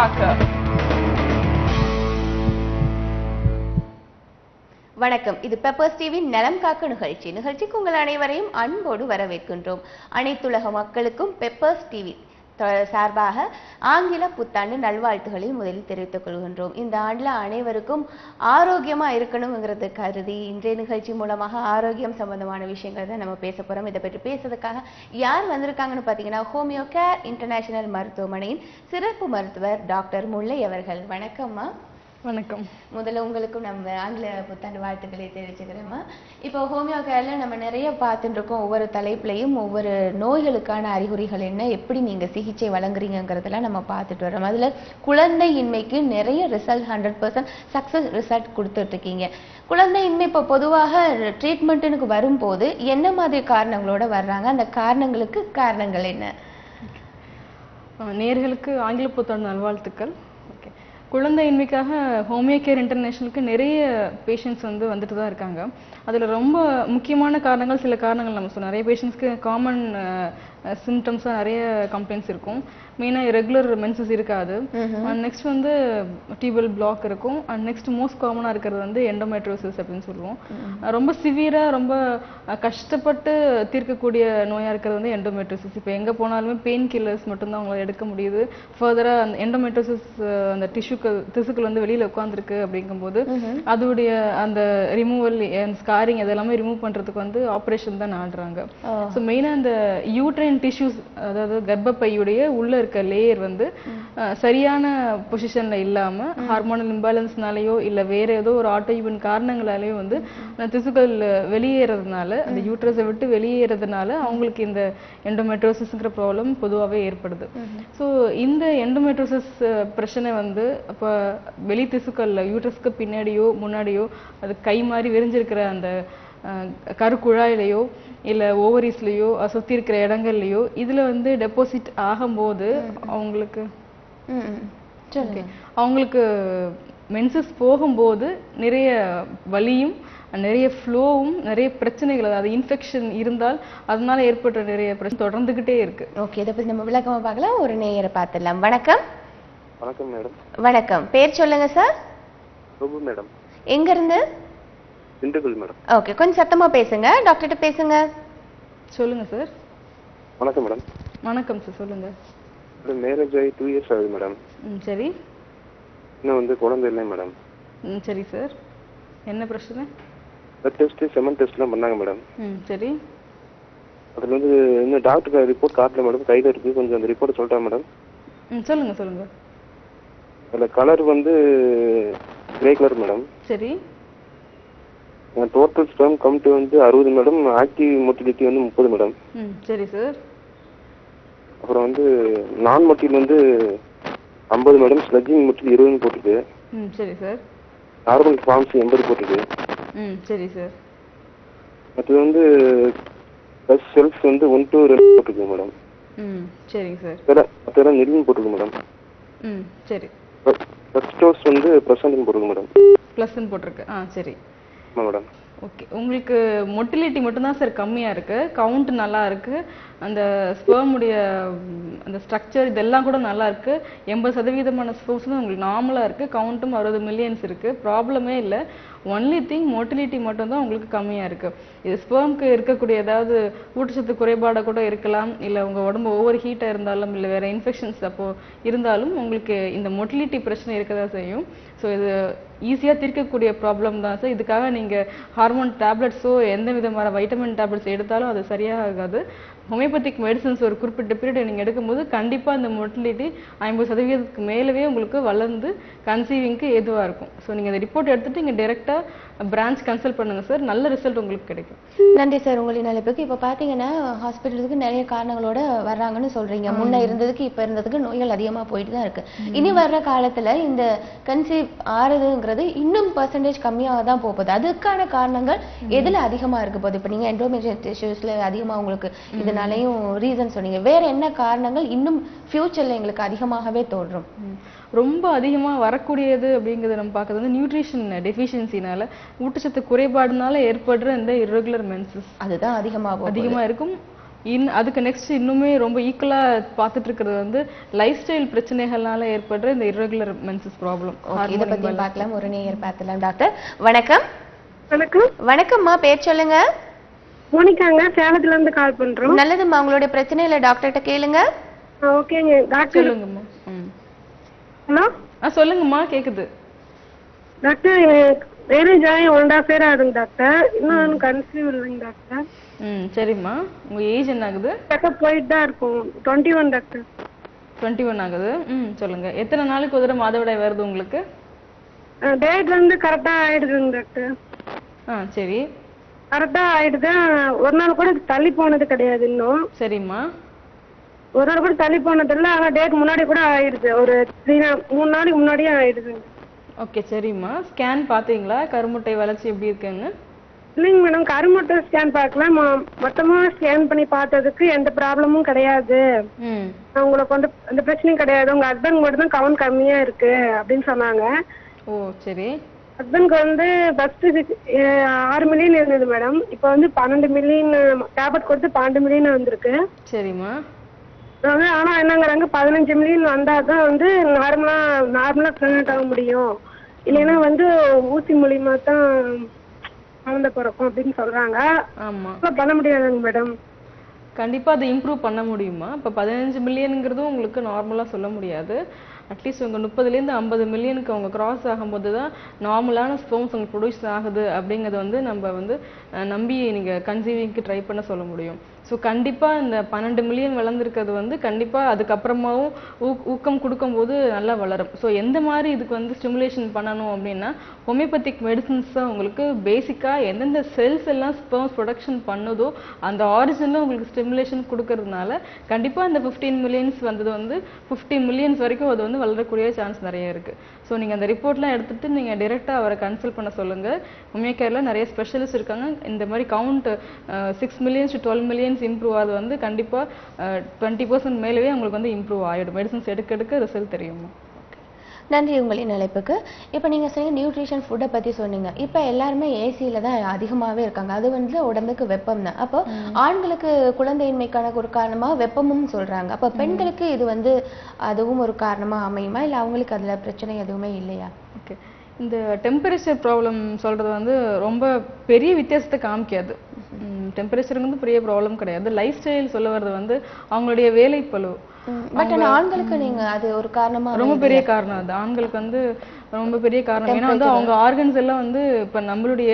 காக்க. வணக்கம். இது பெப்பர்ஸ் டிவி நலம் காக்க நிகழ்ச்சிக்கு உங்கள் அனைவரையும் அன்போடு வரவேற்கின்றோம். அனைத்துலக மக்களுக்கும் பெப்பர்ஸ் டிவி சார்பாக ஆங்கில புத்தாண்டு நல்வாழ்த்துக்களை முதலில் தெரிவித்துக் கொள்கின்றோம். இந்த ஆண்டுல அனைவருக்கும் ஆரோக்கியமா இருக்கணுங்கிறது கருதி இன்றைய நிகழ்ச்சி மூலமாக ஆரோக்கியம் சம்பந்தமான விஷயங்கள் தான் நம்ம பேச போறோம். இதை பற்றி பேசுறதுக்காக யார் வந்திருக்காங்கன்னு பாத்தீங்கன்னா, ஹோமியோ கேர் இன்டர்நேஷனல் மருத்துவமனையின் சிறப்பு மருத்துவர் டாக்டர் முல்லை அவர்கள். வணக்கம்மா. வணக்கம். முதல்ல உங்களுக்கும் நம்ம ஆங்கில புத்தாண்டு வாழ்த்துக்களை தெரிவிச்சுக்கிறேம்மா. இப்போ ஹோமியோ கேர்ல நம்ம நிறைய பார்த்துட்டு இருக்கோம். ஒவ்வொரு தலைப்புலையும் ஒவ்வொரு நோய்களுக்கான அறிகுறிகள் என்ன, எப்படி நீங்க சிகிச்சை வழங்குறீங்கிறதெல்லாம் நம்ம பார்த்துட்டு வரோம். அதுல குழந்தையின்மைக்கு நிறைய ரிசல்ட் 100% சக்சஸ் ரிசல்ட் கொடுத்துட்டு இருக்கீங்க. குழந்தையின்மை இப்போ பொதுவாக ட்ரீட்மெண்ட்டுக்கு வரும்போது என்ன மாதிரி காரணங்களோட வர்றாங்க, அந்த காரணங்களுக்கு காரணங்கள் என்ன? நேயர்களுக்கு ஆங்கில புத்தாண்டு நல்வாழ்த்துக்கள். குழந்தையின்மைக்காக ஹோமியோ கேர் இன்டர்நேஷனலுக்கு நிறைய பேஷண்ட்ஸ் வந்துட்டு தான் இருக்காங்க. அதில் ரொம்ப முக்கியமான காரணங்கள், சில காரணங்கள் நம்ம சொன்னோம். நிறைய பேஷண்ட்ஸ்க்கு காமன் சிம்டம்ஸாக நிறைய கம்ப்ளைண்ட்ஸ் இருக்கும். மெயினாக ரெகுலர் மென்சஸ் இருக்காது. அண்ட் நெக்ஸ்ட் டியூபல் பிளாக் இருக்கும். அண்ட் நெக்ஸ்ட் மோஸ்ட் காமனாக இருக்கிறது எண்டோமெட்ரோசிஸ் அப்படின்னு சொல்லுவோம். ரொம்ப சிவியராக ரொம்ப கஷ்டப்பட்டு தீர்க்கக்கூடிய நோயாக இருக்கிறது எண்டோமெட்ரோசிஸ். இப்போ எங்கே போனாலுமே பெயின் கில்லர்ஸ் மட்டும்தான் அவங்களால எடுக்க முடியுது. ஃபர்தராக அந்த எண்டோமெட்ரோசிஸ் அந்த திசுக்கள் வெளியில் உட்காந்துருக்கு அப்படிங்கும்போது அதோடைய அந்த ரிமூவல் ஸ்காரிங் அதெல்லாமே ரிமூவ் பண்ணுறதுக்கு ஆப்ரேஷன் தான் நாடுறாங்க. ஸோ மெயினாக அந்த யூட்ரைன் டிஷ்யூஸ், அதாவது கர்ப்பப்பையுடைய உள்ள இருக்க லேயர் சரியான பொசிஷன்ல இல்லாம ஹார்மோனல் இம்பேலன்ஸ்னாலயோ இல்ல வேற ஏதோ ஒரு ஆட்டோஇம்யூன் காரணங்களாலேயோ திசுக்கள் வெளியேறதுனால, அந்த யூட்ரஸை விட்டு வெளியேறதுனால அவங்களுக்கு இந்த எண்டோமெட்ரோசிஸ்ங்கிற ப்ராப்ளம் பொதுவாகவே ஏற்படுது. ஸோ இந்த எண்டோமெட்ரோசிஸ் பிரச்சனை அப்ப வெளி திசுக்கள்ல யூட்ரஸ்க்கு பின்னாடியோ முன்னாடியோ அது கை மாதிரி விரிஞ்சிருக்கிற அந்த கருக்குழாயிலையோ இல்ல ஓவரிஸ்லயோ சுத்தி இருக்கிற இடங்கள்லயோ இதுல டெபாசிட் ஆகும்போது அவங்களுக்கு மென்சஸ் போகும்போது நிறைய வலியும் நிறைய ஃப்ளோவும் நிறைய பிரச்சனைகள், அதாவது இன்ஃபெக்ஷன் இருந்தால் அதனால ஏற்பட்ட நிறைய பிரச்சனை தொடர்ந்துகிட்டே இருக்கு. ஓகே, இதை பத்தி நம்ம விளக்கமா பார்க்கலாம். ஒரு நேயரை பார்த்துடலாம். வணக்கம். வணக்கம் மேடம். வணக்கம். பேர் சொல்லுங்க சார். பிரபு மேடம். எங்க இருந்து? திண்டுக்கல் மேடம். ஓகே, கொஞ்சம் சத்தமா பேசுங்க. டாக்டர்கிட்ட பேசுங்க. சொல்லுங்க சார். வணக்கம் மேடம். வணக்கம் சார், சொல்லுங்க. மேரேஜ் ஆகி 2 இயர்ஸ் ஆகுது மேடம். சரி. இன்னும் குழந்தை இல்லை மேடம். சரி சார், என்ன பிரச்சனை? பிளட் டெஸ்ட் செமன் டெஸ்ட்லாம் பண்ணாங்க மேடம். சரி. அதுல இன்னும் டாக்டருக்கு ரிப்போர்ட் காட்டல மேடம், கையில இருக்கு. கொஞ்சம் அந்த ரிப்போர்ட் சொல்லிட்டா மேடம். சொல்லுங்க சொல்லுங்க. அதுல கலர் கிரே கலர் மேடம். சரி. Total sperm count 60 madam. Active motility 30 madam. சரி சார். அப்புறம் நான் மோட்டில் 50 மேடம். ஸ்லட்ஜிங் மோட்டில் 20 போட்டுருக்கு. சரி சார். நார்மல் ஃபார்ம்ஸ் 80 போட்டுருக்கு. சரி சார். அது பிளஸ் செல்ஸ் 1 to 2 போட்டுருக்கு மேடம். சரிங்க சார். அதெல்லாம் நெல்லுன்னு போட்டுருக்கு மேடம். சரி. ஃபர்ஸ்ட் டோஸ் ப்ளசன்ட்னு போட்டுருக்கு மேடம். ப்ளஸ்ன்னு போட்டிருக்கு. சரி மேடம். ஓகே, உங்களுக்கு மொட்டிலிட்டி மட்டும்தான் சார் கம்மியாக இருக்குது. கவுண்ட் நல்லா இருக்குது. அந்த ஸ்பெர்முடைய அந்த ஸ்ட்ரக்சர் இதெல்லாம் கூட நல்லா இருக்குது. 80% ஸ்பெர்ம்ஸ் உங்களுக்கு நார்மலாக இருக்குது. கவுண்ட்டும் 60 மில்லியன்ஸ் இருக்குது. ப்ராப்ளமே இல்லை. ஒன்லி திங் மொட்டிலிட்டி மட்டும்தான் உங்களுக்கு கம்மியாக இருக்குது. இது ஸ்பெர்ம்க்கு இருக்கக்கூடிய ஏதாவது ஊட்டச்சத்து குறைபாடாக கூட இருக்கலாம், இல்லை உங்கள் உடம்பு ஓவர் ஹீட்டாக இருந்தாலும், இல்லை வேறு இன்ஃபெக்ஷன்ஸ் அப்போது இருந்தாலும் உங்களுக்கு இந்த மொட்டிலிட்டி பிரச்சனை இருக்கதா செய்யும். ஸோ இது ஈஸியாக தீர்க்கக்கூடிய ப்ராப்ளம் தான் சார். இதுக்காக நீங்கள் ஹார்மோன் டேப்லெட்ஸோ எந்த விதமான வைட்டமின் டேப்லெட்ஸ் எடுத்தாலும் அது சரியாக ஆகாது. ஹோமியோபதிக் மெடிசன்ஸ் ஒரு குறிப்பிட்ட பீரியட் நீங்கள் எடுக்கும்போது கண்டிப்பாக இந்த மொட்டிலிட்டி 50% மேலவே உங்களுக்கு வளர்ந்து கன்சீவிங்க்கு ஏதுவாக இருக்கும். ஸோ நீங்கள் அந்த ரிப்போர்ட் எடுத்துகிட்டு நீங்கள் டேரெக்டாக பிரான்ச் கன்சல்ட் பண்ணுங்கள் சார். நல்ல ரிசல்ட் உங்களுக்கு கிடைக்கும். நன்றி சார் உங்களின் அழைப்புக்கு. இப்போ பார்த்தீங்கன்னா ஹாஸ்பிட்டலுக்கு நிறைய காரணங்களோட வர்றாங்கன்னு சொல்றீங்க. முன்ன இருந்ததுக்கு இப்போ இருந்ததுக்கு நோய்கள் அதிகமாக போயிட்டு தான் இருக்கு. இனி வர்ற காலத்தில் இந்த கன்சீவ் ஆறுதுங்கிறது இன்னும் பர்சன்டேஜ் கம்மியாக தான் போகுது. அதுக்கான காரணங்கள் எதில் அதிகமாக இருக்க போகுது? இப்போ நீங்கள் எண்டோமெட்ரியோசிஸ்ல அதிகமாக உங்களுக்கு இதனாலையும் ரீசன் சொன்னீங்க. வேற என்ன காரணங்கள் இன்னும் ஃபியூச்சர்ல எங்களுக்கு அதிகமாகவே தோன்றும்? ரொம்ப அதிகமாக வரக்கூடியது அப்படிங்கிறத நம்ம பார்க்கறது நியூட்ரிஷன் டெஃபிஷியன்சினால, ஊட்டச்சத்து குறைபாடுனால ஏற்படுற இந்த இர்ரெகுலர் மென்சஸ் அதுதான் அதிகமாக இருக்கும். அதுக்கு நெக்ஸ்ட் இன்னுமே ரொம்ப ஈக்குவலா பார்த்துட்டு இருக்கிறது வந்து லைஃப் ஸ்டைல் பிரச்சனைகள்னால ஏற்படுற இந்த irregular menses ப்ராப்ளம். இத பத்தி பார்க்கலாம். ஒரு நேயர் பார்க்கலாம் டாக்டர். வணக்கம். வணக்கம். வணக்கம்மா, பேர் சொல்லுங்க. மோனிகாங்க, சேலத்துல இருந்து கால் பண்றோம். நல்லதும்மா, உங்களுடைய பிரச்சனையில டாக்டர்கிட்ட கேளுங்க. ஓகேங்க டாக்டர். சொல்லுங்கம்மா. ஹலோ. சொல்லுங்கம்மா, கேக்குது. டாக்டர், மேரேஜ் ஆகி 1.5 year ஆகுதுங்க டாக்டர். இன்னும் கன்சீவ் இல்லைங்க டாக்டர். சரிம்மா, உங்க ஏஜ் என்ன ஆகுது? செக்கப் போயிட்டு தான் இருக்கும். 21 டாக்டர். 21 ஆகுது. சொல்லுங்க, எத்தனை நாளுக்கு ஒரு தடவை மாதவிடாய் வருது உங்களுக்கு? டேட் வந்து கரெக்டா ஆயிடுதுங்க டாக்டர். சரி, கரெக்டா ஆயிடுது. ஒரு நாள் கூட தள்ளி போனது கிடையாது இன்னும். சரிம்மா. ஒரு நாள் கூட தள்ளி போனது இல்லை, ஆனா டேட் முன்னாடி கூட ஆயிடுது. ஒரு 3 நாளைக்கு முன்னாடியே ஆயிடுது. ஓகே, சரிம்மா. ஸ்கேன் பாத்தீங்களா, கருமுட்டை வளர்ச்சி எப்படி இருக்குன்னு? இல்லைங்க மேடம், கருமுட்டை ஸ்கேன் பார்க்கல, மொத்தமா ஸ்கேன் பண்ணி பார்த்ததுக்கு எந்த ப்ராப்ளமும் கிடையாது. உங்களுக்கு வந்து எந்த பிரச்சனையும் கிடையாது. உங்க ஹஸ்பண்ட் மட்டும் தான் கவுண்ட் கம்மியா இருக்கு அப்படின்னு சொன்னாங்க. ஓ சரி. ஹஸ்பண்ட்க்கு வந்து ஃபர்ஸ்ட் 6 மில்லியன் இருந்தது மேடம். இப்போ வந்து 12 மில்லியன் டேப்லெட் கொடுத்து 12 மில்லியன் வந்திருக்கு. சரிம்மா. ஆனா என்னங்கிறாங்க, 15 மில்லியன் வந்தாதான் வந்து நார்மலா பிரெக்னென்ட் ஆக முடியும், இல்லைன்னா வந்து ஊசி மூலியமா தான் குழந்தை பிறக்கும் அப்படின்னு சொல்றாங்க. ஆமா, பண்ண முடியாதுங்க மேடம். கண்டிப்பா அதை இம்ப்ரூவ் பண்ண முடியுமா? இப்ப 15 மில்லியனுங்கிறதும் உங்களுக்கு நார்மலா சொல்ல முடியாது. அட்லீஸ்ட் உங்க 30லேருந்து 50 மில்லியனுக்கு அவங்க கிராஸ் ஆகும்போது தான் நார்மலான ஸ்பெர்ம்ஸ் உங்களுக்கு ப்ரொடியூஸ் ஆகுது அப்படிங்கறத வந்து நம்ம வந்து நம்பி நீங்க கன்சீவிங்க்கு ட்ரை பண்ண சொல்ல முடியும். ஸோ கண்டிப்பா இந்த 12 மில்லியன் வளர்ந்துருக்கிறது வந்து கண்டிப்பா அதுக்கப்புறமாவும் ஊக்கம் கொடுக்கும்போது நல்லா வளரும். ஸோ எந்த மாதிரி இதுக்கு வந்து ஸ்டிமுலேஷன் பண்ணணும் அப்படின்னா, ஹோமியோபதிக் மெடிசன்ஸ் தான் உங்களுக்கு பேசிக்கா எந்தெந்த செல்ஸ் எல்லாம் ஸ்பெர்ம்ஸ் ப்ரொடக்ஷன் பண்ணுதோ அந்த ஆரிஜினில் உங்களுக்கு ஸ்டிமுலேஷன் கொடுக்கறதுனால கண்டிப்பா இந்த 15 மில்லியன்ஸ் வந்தது வந்து 50 மில்லியன்ஸ் வரைக்கும் அது வந்து வளரக்கூடிய சான்ஸ் நிறைய இருக்கு. ஸோ நீங்க அந்த ரிப்போர்ட்லாம் எடுத்துட்டு நீங்க டைரக்டா அவரை கன்சல்ட் பண்ண சொல்லுங்க. ஹோமியோ கேர்ல நிறைய ஸ்பெஷலிஸ்ட் இருக்காங்க. இந்த மாதிரி count 6 millions to 12 millions improve ஆகுது வந்து கண்டிப்பா 20% மேலவே உங்களுக்கு வந்து இம்ப்ரூவ் ஆயிடும். மெடிசன்ஸ் எடுக்க ரிசல்ட் தெரியும். நன்றி உங்களின் அழைப்புக்கு. இப்போ நீங்க சொன்னீங்க நியூட்ரிஷன் ஃபுட்டை பத்தி சொன்னீங்க. இப்போ எல்லாருமே ஏசியில தான் அதிகமாவே இருக்காங்க. அது வந்து உடம்புக்கு வெப்பம் தான். அப்போ ஆண்களுக்கு குழந்தையின்மைக்கான ஒரு காரணமா வெப்பமும் சொல்றாங்க. அப்போ பெண்களுக்கு இது வந்து அதுவும் ஒரு காரணமா அமையுமா, இல்லை அவங்களுக்கு அதுல பிரச்சனை எதுவுமே இல்லையா? ஓகே, இந்த டெம்பரேச்சர் ப்ராப்ளம் சொல்றது வந்து ரொம்ப பெரிய வித்தியாசத்தை காமிக்காது. டெம்பரேச்சருக்கு வந்து பெரிய ப்ராப்ளம் கிடையாது. லைஃப் ஸ்டைல் சொல்ல வர்றது வந்து அவங்களுடைய வேலைப்பளு. பட் ஆண்களுக்கு நீங்க அது ஒரு காரணமா ரொம்ப பெரிய காரணம். அது ஆண்களுக்கு வந்து ரொம்ப பெரிய காரணம். ஏன்னா வந்து அவங்க ஆர்கன்ஸ் எல்லாம் வந்து இப்ப நம்மளுடைய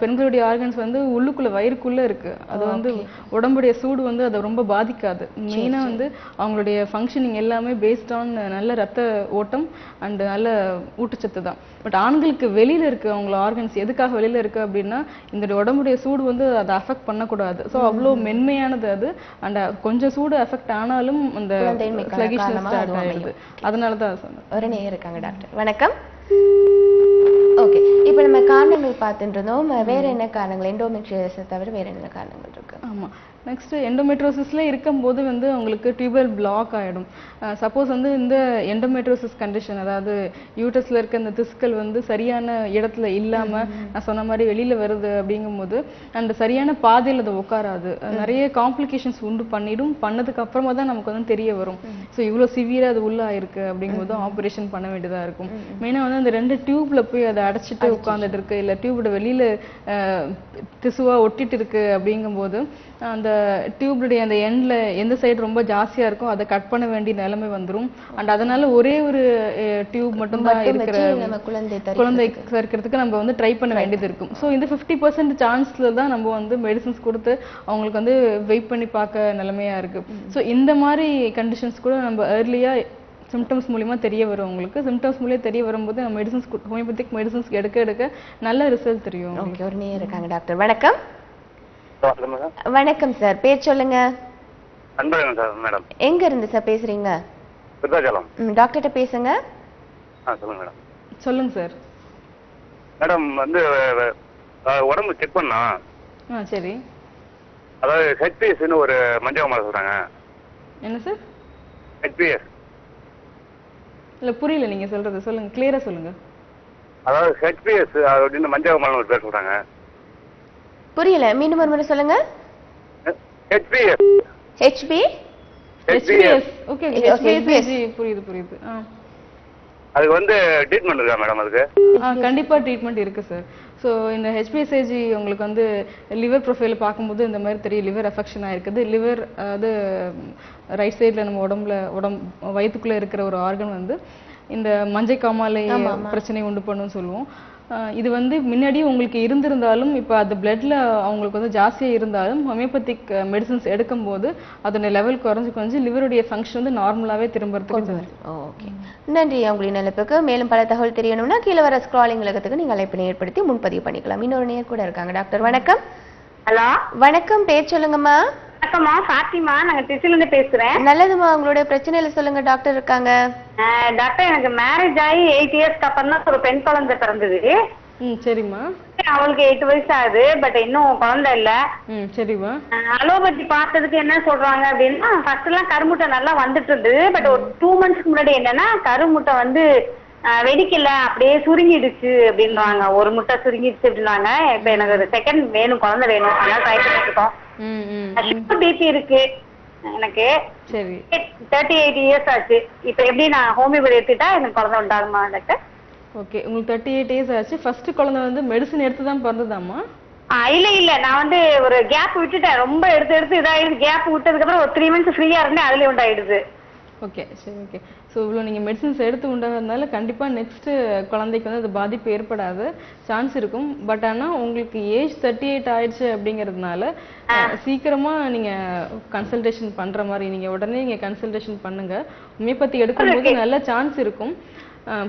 பெண்களுடைய ஆர்கன்ஸ் வந்து உள்ளுக்குள்ள வயிறுக்குள்ள இருக்கு. அது வந்து உடம்புடைய சூடு வந்து அதை ரொம்ப பாதிக்காது. மெயினா வந்து அவங்களுடைய ஃபங்க்ஷனிங் எல்லாமே பேஸ்ட் ஆன் நல்ல ரத்த ஓட்டம் அண்ட் நல்ல ஊட்டச்சத்து தான். பட் ஆண்களுக்கு வெளியில இருக்கு அவங்களோட ஆர்கன்ஸ். எதுக்காக வெளியில இருக்கு அப்படின்னா இந்த உடம்புடைய சூடு வந்து அதை அஃபெக்ட் பண்ணக்கூடாது. ஸோ அவ்வளோ மென்மையானது அது. அண்ட் கொஞ்சம் சூடு அஃபெக்ட் ஆனாலும் அந்த ஸ்லகிஷ்னஸ் ஸ்டார்ட் ஆயிடுது. அதனாலதான் சொன்னேன். ஒரு நேயர் இருக்காங்க டாக்டர். வணக்கம். ஓகே, இப்போ நம்ம காரணங்கள் பார்த்துட்டு இருந்தோம். வேற என்ன காரணங்கள், எண்டோமெட்ரியோசிஸ் தவிர வேற என்ன காரணங்கள் இருக்கு? ஆமா, நெக்ஸ்ட் எண்டோமெட்ரோசிஸ்ல இருக்கும்போது வந்து உங்களுக்கு டியூபல் பிளாக் ஆயிடும். சப்போஸ் வந்து இந்த எண்டோமெட்ரோசிஸ் கண்டிஷன், அதாவது யூட்டஸ்ல இருக்க இந்த திசுக்கள் வந்து சரியான இடத்துல இல்லாம நான் சொன்ன மாதிரி வெளியில வருது அப்படிங்கும்போது அந்த சரியான பாதையில் அது உட்காராது. நிறைய காம்ப்ளிகேஷன்ஸ் உண்டு பண்ணிடும். பண்ணதுக்கு அப்புறமா தான் நமக்கு வந்து தெரிய வரும். ஸோ இவ்வளோ சிவியரா அது உள்ள ஆயிருக்கு அப்படிங்கும்போது ஆப்ரேஷன் பண்ண வேண்டியதா இருக்கும். மெயினா வந்து அந்த 2 டியூப்ல போய் அதை அடைச்சிட்டு உட்கார்ந்துட்டு இருக்கு, இல்ல டியூபோட வெளியில திசுவா ஒட்டிட்டு இருக்கு அப்படிங்கும்போது அந்த டியூபுடைய அந்த எண்ட்ல எந்த சைடு ரொம்ப ஜாஸ்தியா இருக்கோ அதை கட் பண்ண வேண்டிய நிலைமை வந்துடும். அண்ட் அதனால ஒரே ஒரு டியூப் மட்டும் தான் இருக்கிற குழந்தை சேர்க்கிறதுக்கு நம்ம வந்து ட்ரை பண்ண வேண்டியது இருக்கும். ஸோ இந்த 50% சான்ஸ்ல தான் நம்ம வந்து மெடிசன்ஸ் கொடுத்து அவங்களுக்கு வந்து வெயிட் பண்ணி பார்க்க நிலைமையா இருக்கு. ஸோ இந்த மாதிரி கண்டிஷன்ஸ் கூட நம்ம ஏர்லியா சிம்டம்ஸ் மூலியமா தெரிய வரும். உங்களுக்கு சிம்டம்ஸ் மூலியம் தெரிய வரும்போது நம்ம மெடிசன்ஸ் ஹோமியோபதிக் மெடிசன்ஸ் எடுக்க நல்ல ரிசல்ட் தெரியும். ஓகே, ஒரு நேயர் இருக்காங்க டாக்டர். வணக்கம். வணக்கம் சார், பேர் சொல்லுங்க. அன்பழகன் சார். மேடம் எங்க இருந்து சார் பேசுறீங்க? விருத்தாச்சலம். டாக்டர்கிட்ட பேசுங்க. சொல்லுங்க மேடம். சொல்லுங்க சார். மேடம் வந்து உடம்பு செக் பண்ணா. சரி. அதாவது ஹெச்பிஎஸ்ன்னு ஒரு மஞ்சள் மலை சொல்றாங்க. என்ன சார்? ஹெச்பிஎஸ் இல்ல புரியல நீங்க சொல்றது, சொல்லுங்க கிளியரா சொல்லுங்க. அதாவது ஹெச்பிஎஸ் அப்படின்னு மஞ்சள் மலை ஒரு பேர் சொல்றாங்க. புரியல, மீண்டும் ஒரு முறை சொல்லுங்க. HP HBS okay Okay, HBS புரியுது அதுக்கு வந்து ட்ரீட்மெண்ட் இருக்கா மேடம் அதுக்கு? கண்டிப்பா ட்ரீட்மெண்ட் இருக்கு சார். ஸோ இந்த ஹெச்பிஎஸ்ஏஜி உங்களுக்கு வந்து லிவர் ப்ரொஃபைல் பார்க்கும்போது இந்த மாதிரி தெரியும் லிவர் அஃபெக்ஷன் ஆயிருக்குது. லிவர் அது ரைட் சைடில் நம்ம வயிற்றுக்குள்ளே இருக்கிற ஒரு ஆர்கன் வந்து இந்த மஞ்சள் காமாலை பிரச்சனை உண்டு பண்ணுன்னு சொல்லுவோம். இது வந்து முன்னாடியே உங்களுக்கு இருந்திருந்தாலும் இப்போ அது பிளட்ல அவங்களுக்கு வந்து ஜாஸ்தியாக இருந்தாலும் ஹோமியோபதிக் மெடிசன்ஸ் எடுக்கும்போது அதோட லெவல் குறைஞ்சு லிவருடைய ஃபங்க்ஷன் வந்து நார்மலாகவே திரும்புறதுக்கு. ஓகே, நன்றி. உங்களின் நிலைப்புக்கு மேலும் பல தகவல் தெரியணும்னா கீழே வர ஸ்க்ராலிங் இலக்கத்துக்கு நீங்கள் அழைப்பினை ஏற்படுத்தி முன்பதிவு பண்ணிக்கலாம். இன்னொரு நேர் கூட இருக்காங்க. டாக்டர் வணக்கம். ஹலோ வணக்கம், பேர் சொல்லுங்கம்மா. வணக்கம்மா, ஃபாத்திமா, நாங்க திருச்சியிலிருந்து பேசுறேன். நல்லதுமா, உங்களுடைய பிரச்சனையில சொல்லுங்க. டாக்டர் இருக்காங்க. டாக்டர், எனக்கு மேரேஜ் ஆகி 8 இயர்ஸ்க்கு அப்புறம் தான் ஒரு பெண் குழந்தை பிறந்தது. சரிம்மா. அவளுக்கு 8 வயசு ஆகுது, பட் இன்னும் குழந்தை இல்ல. சரிம்மா. அலோபதி பார்த்ததுக்கு என்ன சொல்றாங்க அப்படின்னா, ஃபர்ஸ்ட் எல்லாம் கருமுட்டை நல்லா வந்துட்டு இருந்தது. பட் ஒரு 2 மந்த்ஸ்க்கு முன்னாடி என்னன்னா கருமுட்டை வந்து வெடிக்கல, அப்படியே சுருங்கிடுச்சு அப்படின்றாங்க. ஒரு முட்டை சுருங்கிடுச்சு அப்படின்னாங்க. இப்ப எனக்கு செகண்ட் வேணும், குழந்தை வேணும், அதனால ட்ரை பண்ணிட்டு இருக்கோம். பிபி இருக்கு எனக்கு. சரி, 38 இயர்ஸ் ஆச்சு. இப்ப எப்படி நான் ஹோமியோபதி எடுத்துட்டா எனக்கு குழந்தை உண்டாகுமா டாக்டர்? ஓகே, உங்களுக்கு 38 இயர்ஸ் ஆச்சு. ஃபர்ஸ்ட் குழந்தை வந்து மெடிசன் எடுத்து தான் பிறந்ததாம்மா? இல்ல நான் வந்து ஒரு கேப் விட்டுட்டேன். ரொம்ப எடுத்து இதாயிடுது. கேப் விட்டதுக்கு அப்புறம் ஒரு 3 மந்த்ஸ் ஃப்ரீயா இருந்தேன், அதுலயே உண்டாயிடுது. ஓகே, சரி, ஓகே. ஸோ இவ்வளோ நீங்கள் மெடிசன்ஸ் எடுத்து உண்டாகிறதுனால கண்டிப்பாக நெக்ஸ்ட்டு குழந்தைக்கு வந்து அது பாதிப்பு ஏற்படாது, சான்ஸ் இருக்கும். பட் ஆனால் உங்களுக்கு ஏஜ் 38 ஆயிடுச்சு அப்படிங்கிறதுனால சீக்கிரமாக நீங்கள் கன்சல்டேஷன் பண்ணுற மாதிரி, நீங்கள் உடனே நீங்கள் கன்சல்டேஷன் பண்ணுங்கள். ஹோமியோபதி எடுக்கும்போது நல்ல சான்ஸ் இருக்கும்.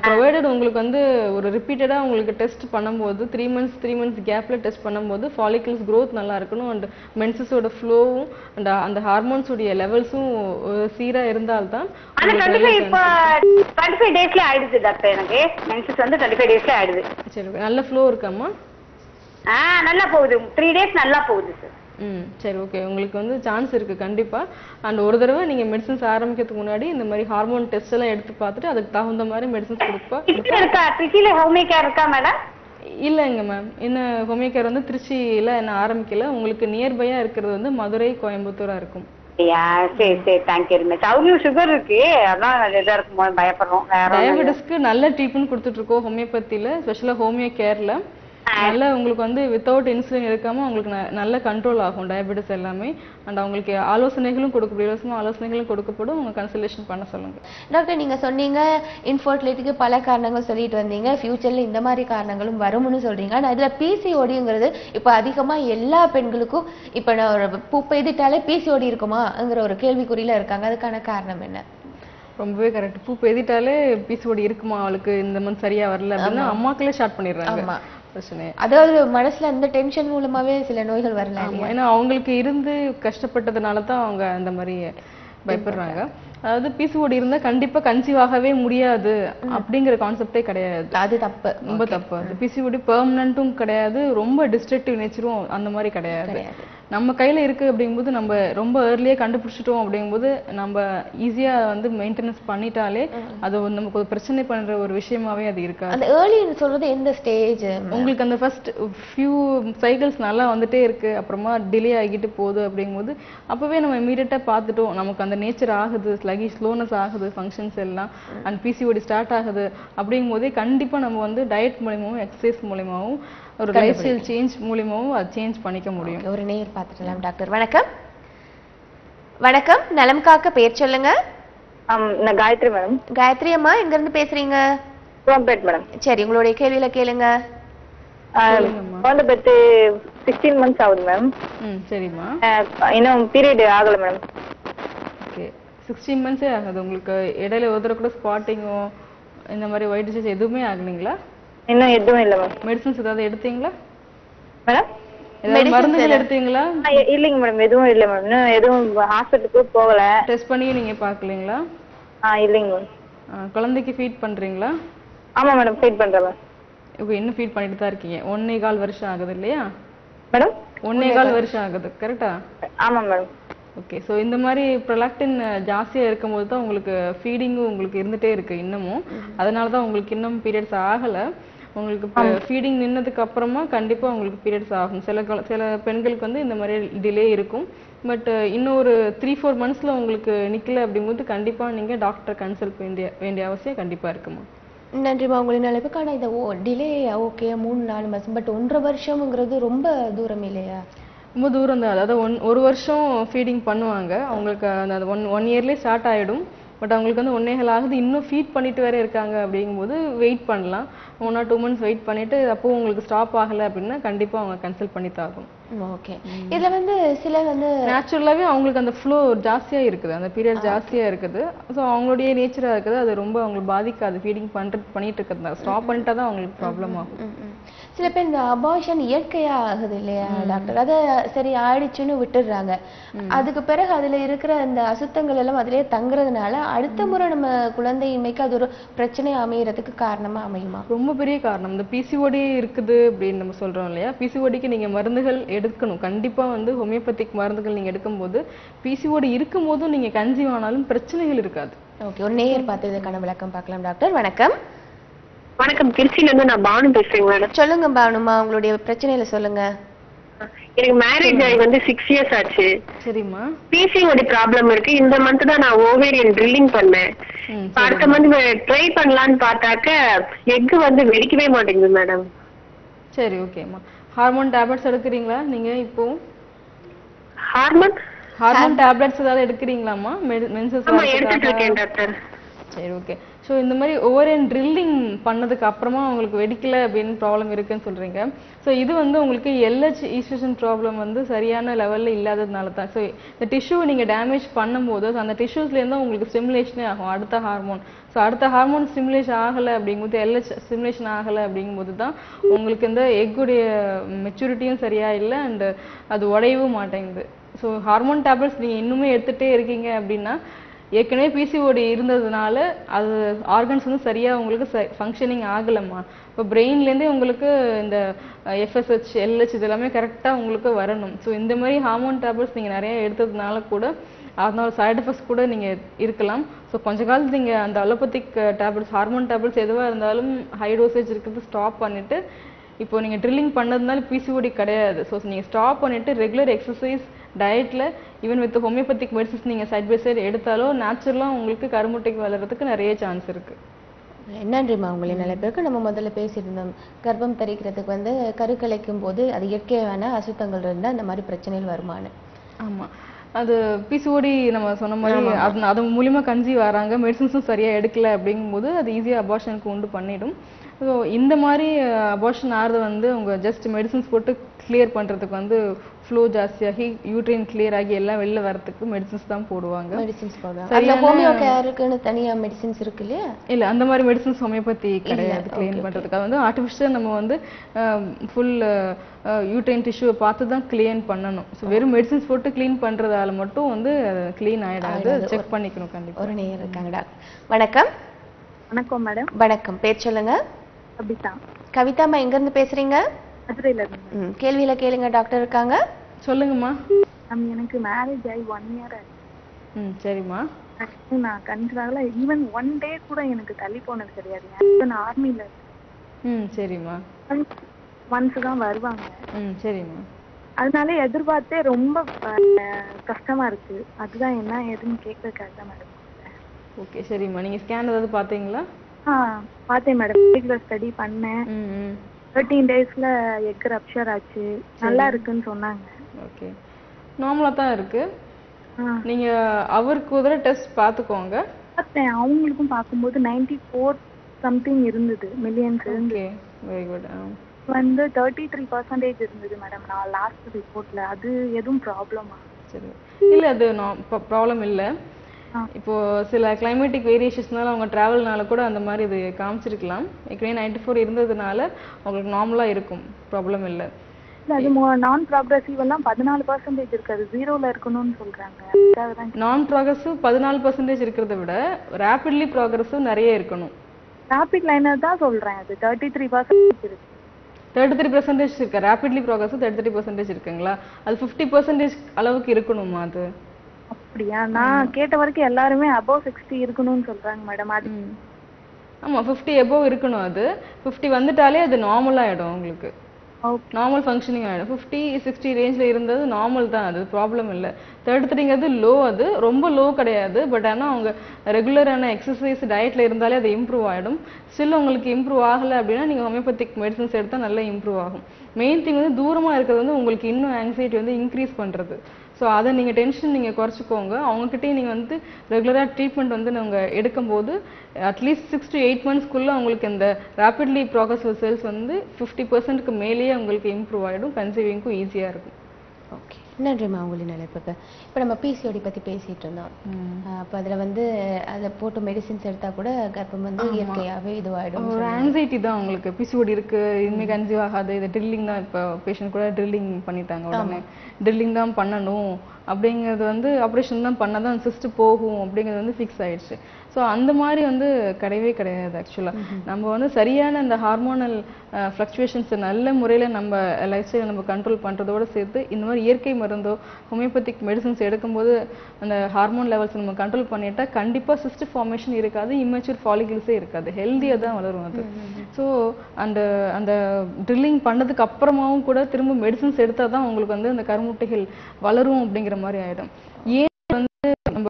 ப்ரொவைடட் உங்களுக்கு வந்து ஒரு ரிப்பீட்டடாக உங்களுக்கு டெஸ்ட் பண்ணும்போது 3 மந்த்ஸ் கேப்பில் டெஸ்ட் பண்ணும்போது ஃபாலிகல்ஸ் க்ரோத் நல்லா இருக்கணும், அண்ட் மென்சஸோட ஃப்ளோவும் அண்ட் அந்த ஹார்மோன்ஸோடைய லெவல்ஸும் சீராக இருந்தால்தான். 25 டேஸ்ல ஆயிடுது டாக்டர், எனக்கு மென்சஸ் வந்து 25 டேஸ்ல ஆயிடுது. சரி, நல்ல ஃப்ளோ இருக்காம்மா? நல்லா போகுது, 3 டேஸ் நல்லா போகுது சார். சரி, ஓகே. உங்களுக்கு வந்து சான்ஸ் இருக்கு கண்டிப்பா. அண்ட் ஒரு தடவை நீங்க மெடிசன்ஸ் ஆரம்பிக்கிறதுக்கு முன்னாடி இந்த மாதிரி ஹார்மோன் டெஸ்ட் எல்லாம் எடுத்து பார்த்துட்டு அதுக்கு தகுந்த மாதிரி மெடிசன்ஸ் கொடுப்பா. திருச்சியில ஹோமியோ கேர் இருக்கா மேடம்? இல்லைங்க மேம், இன்னும் ஹோமியோ கேர் வந்து திருச்சியில என்ன ஆரம்பிக்கல. உங்களுக்கு நியர்பையா இருக்கிறது வந்து மதுரை, கோயம்புத்தூரா இருக்கும். சரி சரி, தேங்க்யூ வெரி மச். அவங்களுக்கு சுகர் இருக்கு, அதான் இதா இருக்கும் பயப்படுறோம். டயபெட்டிஸ்க்கு நல்ல ட்ரீட்மெண்ட் கொடுத்துட்டு இருக்கோம் ஹோமியோபதியில, ஸ்பெஷலா ஹோமியோ கேர்ல. நல்ல உங்களுக்கு வந்து வித்தவுட் இன்சுலின் எடுக்காம உங்களுக்கு நல்ல கண்ட்ரோல் ஆகும் டயபெட்டிஸ் எல்லாமே. அண்ட் அவங்களுக்கு ஆலோசனைகளும் ஆலோசனைகளும் கொடுக்கப்படும். உங்க கன்சல்டேஷன் பண்ண சொல்லுங்க. டாக்டர், நீங்க சொன்னீங்க இன்ஃபர்டிலிட்டிக்கு பல காரணங்கள் சொல்லிட்டு வந்தீங்க, ஃபியூச்சர்ல இந்த மாதிரி காரணங்களும் வரும்னு சொல்றீங்க. ஆனா இதுல பிசிஓடிங்கிறது இப்ப அதிகமா எல்லா பெண்களுக்கும் இப்ப நான் பூப்பை எதிட்டாலே பிசிஓடி இருக்குமாங்கிற ஒரு கேள்விக்குறியில இருக்காங்க. அதுக்கான காரணம் என்ன? ரொம்பவே கரெக்ட். பூ எதிட்டாலே பிசிஓடி இருக்குமா அவளுக்கு, இந்த மந்த் சரியா வரல அப்படின்னா அம்மாக்களே ஸ்டார்ட் பண்ணிடுறாங்க. அதாவது மனசுல அந்த டென்ஷன் மூலமாவே சில நோய்கள் வரல. ஏன்னா அவங்களுக்கு இருந்து கஷ்டப்பட்டதுனால தான் அவங்க அந்த மாதிரி பயப்படுறாங்க. அதாவது பிசிஓடி இருந்தா கண்டிப்பா கன்சீவ் ஆகவே முடியாது அப்படிங்கிற கான்செப்டே கிடையாது. அது தப்பு, ரொம்ப தப்பு. அது பிசிஓடி பெர்மனன்ட்டும் கிடையாது, ரொம்ப டிஸ்ட்ரக்டிவ் நேச்சரும் அந்த மாதிரி கிடையாது. நம்ம கையில இருக்கு அப்படிங்கும்போது நம்ம ரொம்ப ஏர்லியா கண்டுபிடிச்சிட்டோம் அப்படிங்கும்போது நம்ம ஈஸியா வந்து மெயின்டெனன்ஸ் பண்ணிட்டாலே அது நமக்கு ஒரு பிரச்சனை பண்ற ஒரு விஷயமாவே அது இருக்காது. அந்த ஏர்லின்னு சொல்றது எந்த ஸ்டேஜ்? உங்களுக்கு அந்த ஃபர்ஸ்ட் ஃபியூ சைக்கிள்ஸ் நல்லா வந்துட்டே இருக்கு, அப்புறமா டிலே ஆகிட்டு போகுது அப்படிங்கும்போது அப்பவே நம்ம இமீடியட்டா பார்த்துட்டோம் நமக்கு அந்த நேச்சர் ஆகுது, ஸ்லோனஸ் ஆகுது ஃபங்க்ஷன்ஸ் எல்லாம், அண்ட் பிசிஓடி ஸ்டார்ட் ஆகுது அப்படிங்கும் போதே கண்டிப்பா நம்ம வந்து டயட் மூலமாவும் எக்ஸசைஸ் மூலமாவும் ஒரு லைஃப் ஸ்டைல் சேஞ்ச் மூலமாவும் அது சேஞ்ச் பண்ணிக்க முடியும். ஒரு நேர் பார்த்துடலாம். டாக்டர் வணக்கம். வணக்கம், நலம் காக்க பேர் சொல்லுங்க. நான் காயத்ரி மேடம். காயத்ரி அம்மா, எங்க இருந்து பேசுறீங்க? மேடம். சரி, உங்களுடைய கேள்வியில கேளுங்க. குழந்தை பெத்து 16 மந்த்ஸ் ஆகுது மேம். சரிம்மா. இன்னும் பீரியட் ஆகல மேடம். ஓகே, 16 மந்த்ஸே ஆகுது. உங்களுக்கு இடையில ஒரு தடவை கூட ஸ்பாட்டிங்கோ இந்த மாதிரி ஒயிட் டிசீஸ் எதுவுமே ஆகலீங்களா? இன்னும் எதுவும் இல்ல மேம். மெடிசன்ஸ் ஏதாவது எடுத்தீங்களா மேடம்? ஏதாவது மருந்துகள் எடுத்தீங்களா? இல்லைங்க மேடம், எதுவும் இல்ல மேம். இன்னும் எதுவும் ஹாஸ்பிட்டலுக்கு போகல. டெஸ்ட் பண்ணி நீங்க பாக்கலீங்களா? இல்லைங்க மேம். குழந்தைக்கு ஃபீட் பண்றீங்களா? ஆமா மேடம், ஃபீட் பண்றேன் மேம். ஓகே, இன்னும் ஃபீட் பண்ணிட்டு தான் இருக்கீங்க. 1.25 வருஷம் ஆகுது இல்லையா மேடம்? 1.25 வருஷம் ஆகுது, கரெக்டா? ஆமா மேடம். ஓகே, ஸோ இந்த மாதிரி ப்ரொலாக்டின் ஜாஸ்தியாக இருக்கும்போது தான் உங்களுக்கு ஃபீடிங்கும் உங்களுக்கு இருந்துகிட்டே இருக்குது இன்னமும். அதனால தான் உங்களுக்கு இன்னும் பீரியட்ஸ் ஆகலை. உங்களுக்கு இப்போ ஃபீடிங் நின்னதுக்கு அப்புறமா கண்டிப்பாக உங்களுக்கு பீரியட்ஸ் ஆகும். சில பெண்களுக்கு வந்து இந்த மாதிரி டிலே இருக்கும். பட் இன்னும் ஒரு 3-4 மந்த்ஸ்ல உங்களுக்கு நிக்கல அப்படிங்கும்போது கண்டிப்பா நீங்க டாக்டர் கன்சல்ட் வேண்டிய அவசியம் கண்டிப்பா இருக்குமா. நன்றிமா உங்களின் அழைப்புக்கான இந்த டிலே ஓகே 3-4 மாசம், பட் 1.5 வருஷம்ங்கிறது ரொம்ப தூரம் இல்லையா? ரொம்ப தூரம் தான். அதாவது ஒரு வருஷம் ஃபீடிங் பண்ணுவாங்க அவங்களுக்கு. அந்த ஒன் இயர்லேயே ஸ்டார்ட் ஆகிடும். பட் அவங்களுக்கு வந்து 1.5 ஆகுது, இன்னும் ஃபீட் பண்ணிட்டு வேற இருக்காங்க அப்படிங்கும்போது வெயிட் பண்ணலாம். 1 or 2 months வெயிட் பண்ணிட்டு அப்போ உங்களுக்கு ஸ்டாப் ஆகலை அப்படின்னா கண்டிப்பாக அவங்க கன்சல்ட் பண்ணி தாகும். ஓகே. இதுல வந்து சில வந்து நேச்சுரலாவே அவங்களுக்கு அந்த ஃப்ளோ ஜாஸ்தியா இருக்குது, அந்த பீரியட் ஜாஸ்தியா இருக்குது. ஸோ அவங்களுடைய நேச்சரா இருக்குது, அது ரொம்ப அவங்களுக்கு பாதிக்காது. ஃபீடிங் பண்ணிட்டு இருக்கிறது ஸ்டாப் பண்ணிட்டா தான் அவங்களுக்கு ப்ராப்ளம் ஆகும். சில பேர் இந்த அபார்ஷன் இயற்கையா ஆகுது இல்லையா டாக்டர், அதை சரி ஆயிடுச்சுன்னு விட்டுடுறாங்க. அதுக்கு பிறகு அதுல இருக்கிற அந்த அசுத்தங்கள் எல்லாம் அதிலேயே தங்குறதுனால அடுத்த முறை நம்ம குழந்தையின்மைக்கு அது ஒரு பிரச்சனை அமையறதுக்கு காரணமா அமையுமா? ரொம்ப பெரிய காரணம் இந்த பிசிஓடி இருக்குது அப்படின்னு நம்ம சொல்றோம் இல்லையா. பிசிஓடிக்கு நீங்க மருந்துகள் எடுக்கணும் கண்டிப்பா. வந்து ஹோமியோபதிக் மருந்துகள் நீங்க எடுக்கும்போது பிசிஓடி இருக்கும் போதும் நீங்க கன்சீவ் ஆனாலும் பிரச்சனைகள் இருக்காது. ஓகே, ஒரு நேயர் பார்த்து இதுக்கான விளக்கம் பார்க்கலாம் டாக்டர். வணக்கம். வணக்கம், திருச்சியில இருந்து நான் பானு பேசுறேன் மேடம். சொல்லுங்க பானுமா, உங்களுடைய பிரச்சனையில சொல்லுங்க. எனக்கு மேரேஜ் ஆகி வந்து 6 years ஆச்சு. சரிம்மா. பிசிஓடி ப்ராப்ளம் இருக்கு. இந்த மந்த் தான் நான் ஓவேரியன் ட்ரில்லிங் பண்ணேன். அடுத்த மந்த் ட்ரை பண்ணலான்னு பார்த்தாக்க எக் வந்து வெடிக்கவே மாட்டேங்குது மேடம். சரி, ஓகேம்மா. ஹார்மோன் டேப்லெட்ஸ் எடுக்கிறீங்களா நீங்க இப்போ? ஹார்மோன் டேப்லெட்ஸ் ஏதாவது எடுக்கிறீங்களாம்மா? மென்சஸ் எடுத்துட்டு இருக்கேன் டாக்டர். சரி, ஓகே. ஸோ இந்த மாதிரி ஓவரியன் ட்ரில்லிங் பண்ணதுக்கு அப்புறமா உங்களுக்கு வெடிக்கல அப்படின்னு ப்ராப்ளம் இருக்குன்னு சொல்றீங்க. ஸோ இது வந்து உங்களுக்கு LH ஈஸ்ட்ரோஜன் ப்ராப்ளம் வந்து சரியான லெவலில் இல்லாததுனால தான். ஸோ இந்த டிஷ்யூ நீங்கள் டேமேஜ் பண்ணும்போது அந்த டிஷ்யூஸ்லேருந்து உங்களுக்கு ஸ்டிமுலேஷனே ஆகும் அடுத்த ஹார்மோன். ஸோ அடுத்த ஹார்மோன் ஸ்டிமுலேஷன் ஆகலை அப்படிங்கும்போது LH ஸ்டிமுலேஷன் ஆகலை அப்படிங்கும்போது தான் உங்களுக்கு இந்த எக்குடைய மெச்சூரிட்டியும் சரியா இல்லை அண்ட் அது உடையவும் மாட்டேங்குது. ஸோ ஹார்மோன் டேப்லெட்ஸ் நீங்கள் இன்னுமே எடுத்துகிட்டே இருக்கீங்க அப்படின்னா ஏற்கனவே பிசிஓடி இருந்ததுனால அது ஆர்கன்ஸ் வந்து சரியாக உங்களுக்கு ஃபங்க்ஷனிங் ஆகலைம்மா. இப்போ பிரெயின்லேருந்தே உங்களுக்கு இந்த FSH LH இதெல்லாமே கரெக்டாக உங்களுக்கு வரணும். ஸோ இந்த மாதிரி ஹார்மோன் டேப்லெட்ஸ் நீங்கள் நிறைய எடுத்ததுனால கூட அதனால சைடு எஃபெக்ட்ஸ் கூட நீங்கள் இருக்கலாம். ஸோ கொஞ்ச காலத்து நீங்கள் அந்த அலோபதிக் டேப்லெட்ஸ் ஹார்மோன் டேப்லெட்ஸ் எதுவாக இருந்தாலும் ஹை டோசேஜ் இருக்கிறது ஸ்டாப் பண்ணிவிட்டு இப்போ நீங்கள் ட்ரில்லிங் பண்ணதுனால பிசிஓடி கிடையாது. ஸோ நீங்கள் ஸ்டாப் பண்ணிவிட்டு ரெகுலர் எக்ஸசைஸ் டயட்டில் ஈவன் வித் ஹோமியோபதிக் மெடிசன்ஸ் நீங்கள் சைட் பை சைடு எடுத்தாலும் நேச்சுரலாக உங்களுக்கு கருமுட்டைக்கு வளர்கிறதுக்கு நிறைய சான்ஸ் இருக்குது. நன்றிம்மா. உங்களின் நிறைய பேருக்கு நம்ம முதல்ல பேசியிருந்தோம், கர்ப்பம் தரிக்கிறதுக்கு வந்து கருக்கலைக்கும் போது அது இயற்கையான அசுத்தங்கள் இருந்தால் அந்த மாதிரி பிரச்சனைகள் வருமானு. ஆமாம், அது பிசிஓடி நம்ம சொன்ன மாதிரி அது மூலியமா கன்சீவ் வராங்க, மெடிசன்ஸும் சரியா எடுக்கல அப்படிங்கும்போது அது ஈஸியாக அபார்ஷனுக்கு உண்டு பண்ணிடும். ஸோ இந்த மாதிரி அபார்ஷன் ஆகிறது வந்து அவங்க ஜஸ்ட் மெடிசன்ஸ் போட்டு கிளியர் பண்ணுறதுக்கு வந்து ஃப்ளோ ஜாஸ்தியாகி யூட்ரைன் கிளியர் ஆகி எல்லாம் வெளில வரதுக்கு மெடிசன்ஸ் தான் போடுவாங்க. மெடிசன்ஸ் போடுவாங்க. ஹோமியோ கேருக்குன்னு தனியாக மெடிசன்ஸ் இருக்கு இல்லையா? இல்லை, அந்த மாதிரி மெடிசன்ஸ் ஹோமியோபதி கிடையாது கிளீன் பண்ணுறதுக்கு. அது வந்து ஆர்டிஃபிஷியல் நம்ம வந்து ஃபுல் யூட்ரைன் டிஷ்யூவை பார்த்து தான் கிளீன் பண்ணணும். ஸோ வெறும் மெடிசன்ஸ் போட்டு கிளீன் பண்ணுறதால மட்டும் வந்து க்ளீன் ஆகிடாது, செக் பண்ணிக்கணும் கண்டிப்பாக. ஒரு நேரம் இருக்காங்கடா. வணக்கம். வணக்கம் மேடம். வணக்கம், பேர் சொல்லுங்க. கவிதா. கவிதாம்மா, எங்கேருந்து பேசுறீங்க? மதுரையில இருந்து. கேள்வியில கேளுங்க, டாக்டர் இருக்காங்க. சொல்லுங்கம்மா. எனக்கு மேரேஜ் ஆகி 1 year ஆச்சு. சரிம்மா. நான் கன்சிவாகல. ஈவன் 1 day கூட எனக்கு தள்ளி போனது கிடையாது. நான் ஆர்மில. சரிம்மா. ஒன்ஸ் தான் வருவாங்க. சரிம்மா. அதனால எதிர்பார்த்தே ரொம்ப கஷ்டமா இருக்கு. அதுதான் என்ன ஏதுன்னு கேட்கறதுக்காக தான் மேடம். ஓகே, சரிம்மா. நீங்க ஸ்கேன் ஏதாவது பார்த்தீங்களா? பார்த்தேன் மேடம். ரெகுலர் ஸ்டடி பண்ணேன். 13 daysல எக் ரப்சர் ஆச்சு. நல்லா இருக்குன்னு சொன்னாங்க. ஓகே, நார்மலா தான் இருக்கு. நீங்க அவருக்கு ஒரு டெஸ்ட் பார்த்துக்கோங்க. பார்த்தேன், அவங்களுக்கும் பார்க்கும்போது 94 something இருந்தது, மில்லியன்ஸ் இருந்தது. Okay, very good. வந்து 33% இருந்தது மேடம் நான் லாஸ்ட் ரிப்போர்ட்ல. அது எதுவும் ப்ராப்ளமா? சரி, இல்ல அது ப்ராப்ளம் இல்ல. இப்போ சில கிளைமேட்டிக் வேரியேஷன்ஸ்னால அவங்க டிராவல்னால கூட அந்த மாதிரி இது காமிச்சிருக்கலாம். ஏற்கனவே 94 இருந்ததுனால உங்களுக்கு நார்மலா இருக்கும், ப்ராப்ளம் இல்ல. அது நான் ப்ராக்ரசிவ் எல்லாம் 14% இருக்காது, 0ல இருக்கணும்னு சொல்றாங்க. நான் ப்ராக்ரசிவ் 14% இருக்கிறத விட ரேபிட்லி ப்ராக்ரசிவ் நிறைய இருக்கணும். ரேபிட் லைனர் தான் சொல்றேன், அது 33% இருக்கு. 33% இருக்கு. ரேபிட்லி ப்ராக்ரசிவ் 33% இருக்குங்களா? அது 50% அளவுக்கு இருக்கணுமா அது? அப்படியா? நான் கேட்ட வரைக்கும் எல்லாருமே above 60 இருக்கணும்னு சொல்றாங்க மேடம். அது ஆமா, 50 above இருக்கணும். அது 50 வந்துட்டாலே அது நார்மல் ஆயிடும் உங்களுக்கு. நார்மல் ஃபங்க்ஷனிங் ஆகிடும். 50-60 ரேஞ்சில் இருந்தது நார்மல் தான், அது ப்ராப்ளம் இல்லை. 33ங்கிறது லோ, அது ரொம்ப லோ கிடையாது. பட் ஆனால் அவங்க ரெகுலரான எக்ஸசைஸ் டயட்டில் இருந்தாலே அது இம்ப்ரூவ் ஆகிடும். ஸ்டில் உங்களுக்கு இம்ப்ரூவ் ஆகலை அப்படின்னா நீங்கள் ஹோமியோபதிக் மெடிசன்ஸ் எடுத்தால் நல்லா இம்ப்ரூவ் ஆகும். மெயின் திங் வந்து தூரமாக இருக்கிறது வந்து உங்களுக்கு இன்னும் ஆங்ஸைட்டி வந்து இன்க்ரீஸ் பண்ணுறது. ஸோ அதை நீங்கள் டென்ஷன் நீங்கள் குறைச்சிக்கோங்க. அவங்ககிட்டயும் நீங்கள் வந்து ரெகுலராக ட்ரீட்மெண்ட் வந்து நீங்கள் எடுக்கும்போது அட்லீஸ்ட் 6 to 8 monthsக்குள்ளே உங்களுக்கு இந்த ரேப்பிட்லி ப்ராக்ரஸிவ் செல்ஸ் வந்து 50%க்கு மேலேயே உங்களுக்கு இம்ப்ரூவ் ஆகிடும். கன்சீவிங்க்கும் ஈஸியாக இருக்கும். ஓகே, நன்றிம்மா உங்களின் அழைப்புக்கு. இப்போ நம்ம பிசிஓடி பற்றி பேசிகிட்டு இருந்தோம். அப்போ அதில் வந்து அதை போட்டு மெடிசின்ஸ் எடுத்தால் கூட கர்ப்பம் வந்து இயற்கையாகவே இதுவாகிடும். ஒரு ஆங்ஸைட்டி தான் உங்களுக்கு. பிசிஓடி இருக்குது, இனிமேல் கன்சீவ் ஆகாது, இது ட்ரில்லிங் தான். இப்போ பேஷண்ட் கூட ட்ரில்லிங் பண்ணிட்டாங்க, உடனே ட்ரில்லிங் தான் பண்ணணும் அப்படிங்கிறது வந்து ஆப்ரேஷன் தான் பண்ணால் தான் சிஸ்ட் போகும் அப்படிங்கிறது வந்து ஃபிக்ஸ் ஆயிடுச்சு. ஸோ அந்த மாதிரி வந்து கிடையவே கிடையாது. ஆக்சுவலாக நம்ம வந்து சரியான இந்த ஹார்மோனல் ஃப்ளக்சுவேஷன்ஸை நல்ல முறையில் நம்ம லைஃப் ஸ்டைலை நம்ம கண்ட்ரோல் பண்ணுறதோடு சேர்த்து இந்த மாதிரி இயற்கை மருந்தோ ஹோமியோபதிக் மெடிசன்ஸ் எடுக்கும்போது அந்த ஹார்மோன் லெவல்ஸ் நம்ம கண்ட்ரோல் பண்ணிட்டா கண்டிப்பாக சிஸ்ட் ஃபார்மேஷன் இருக்காது, இம்மெச்சூர் ஃபாலிகிள்ஸே இருக்காது, ஹெல்த்தியாக தான் வளரும் அது. ஸோ அந்த அந்த ட்ரில்லிங் பண்ணதுக்கு அப்புறமாவும் கூட திரும்ப மெடிசன்ஸ் எடுத்தால் தான் உங்களுக்கு வந்து அந்த கருமுட்டைகள் வளரும் அப்படிங்கிற மாதிரி ஆகிடும். ஏன் வந்து நம்ம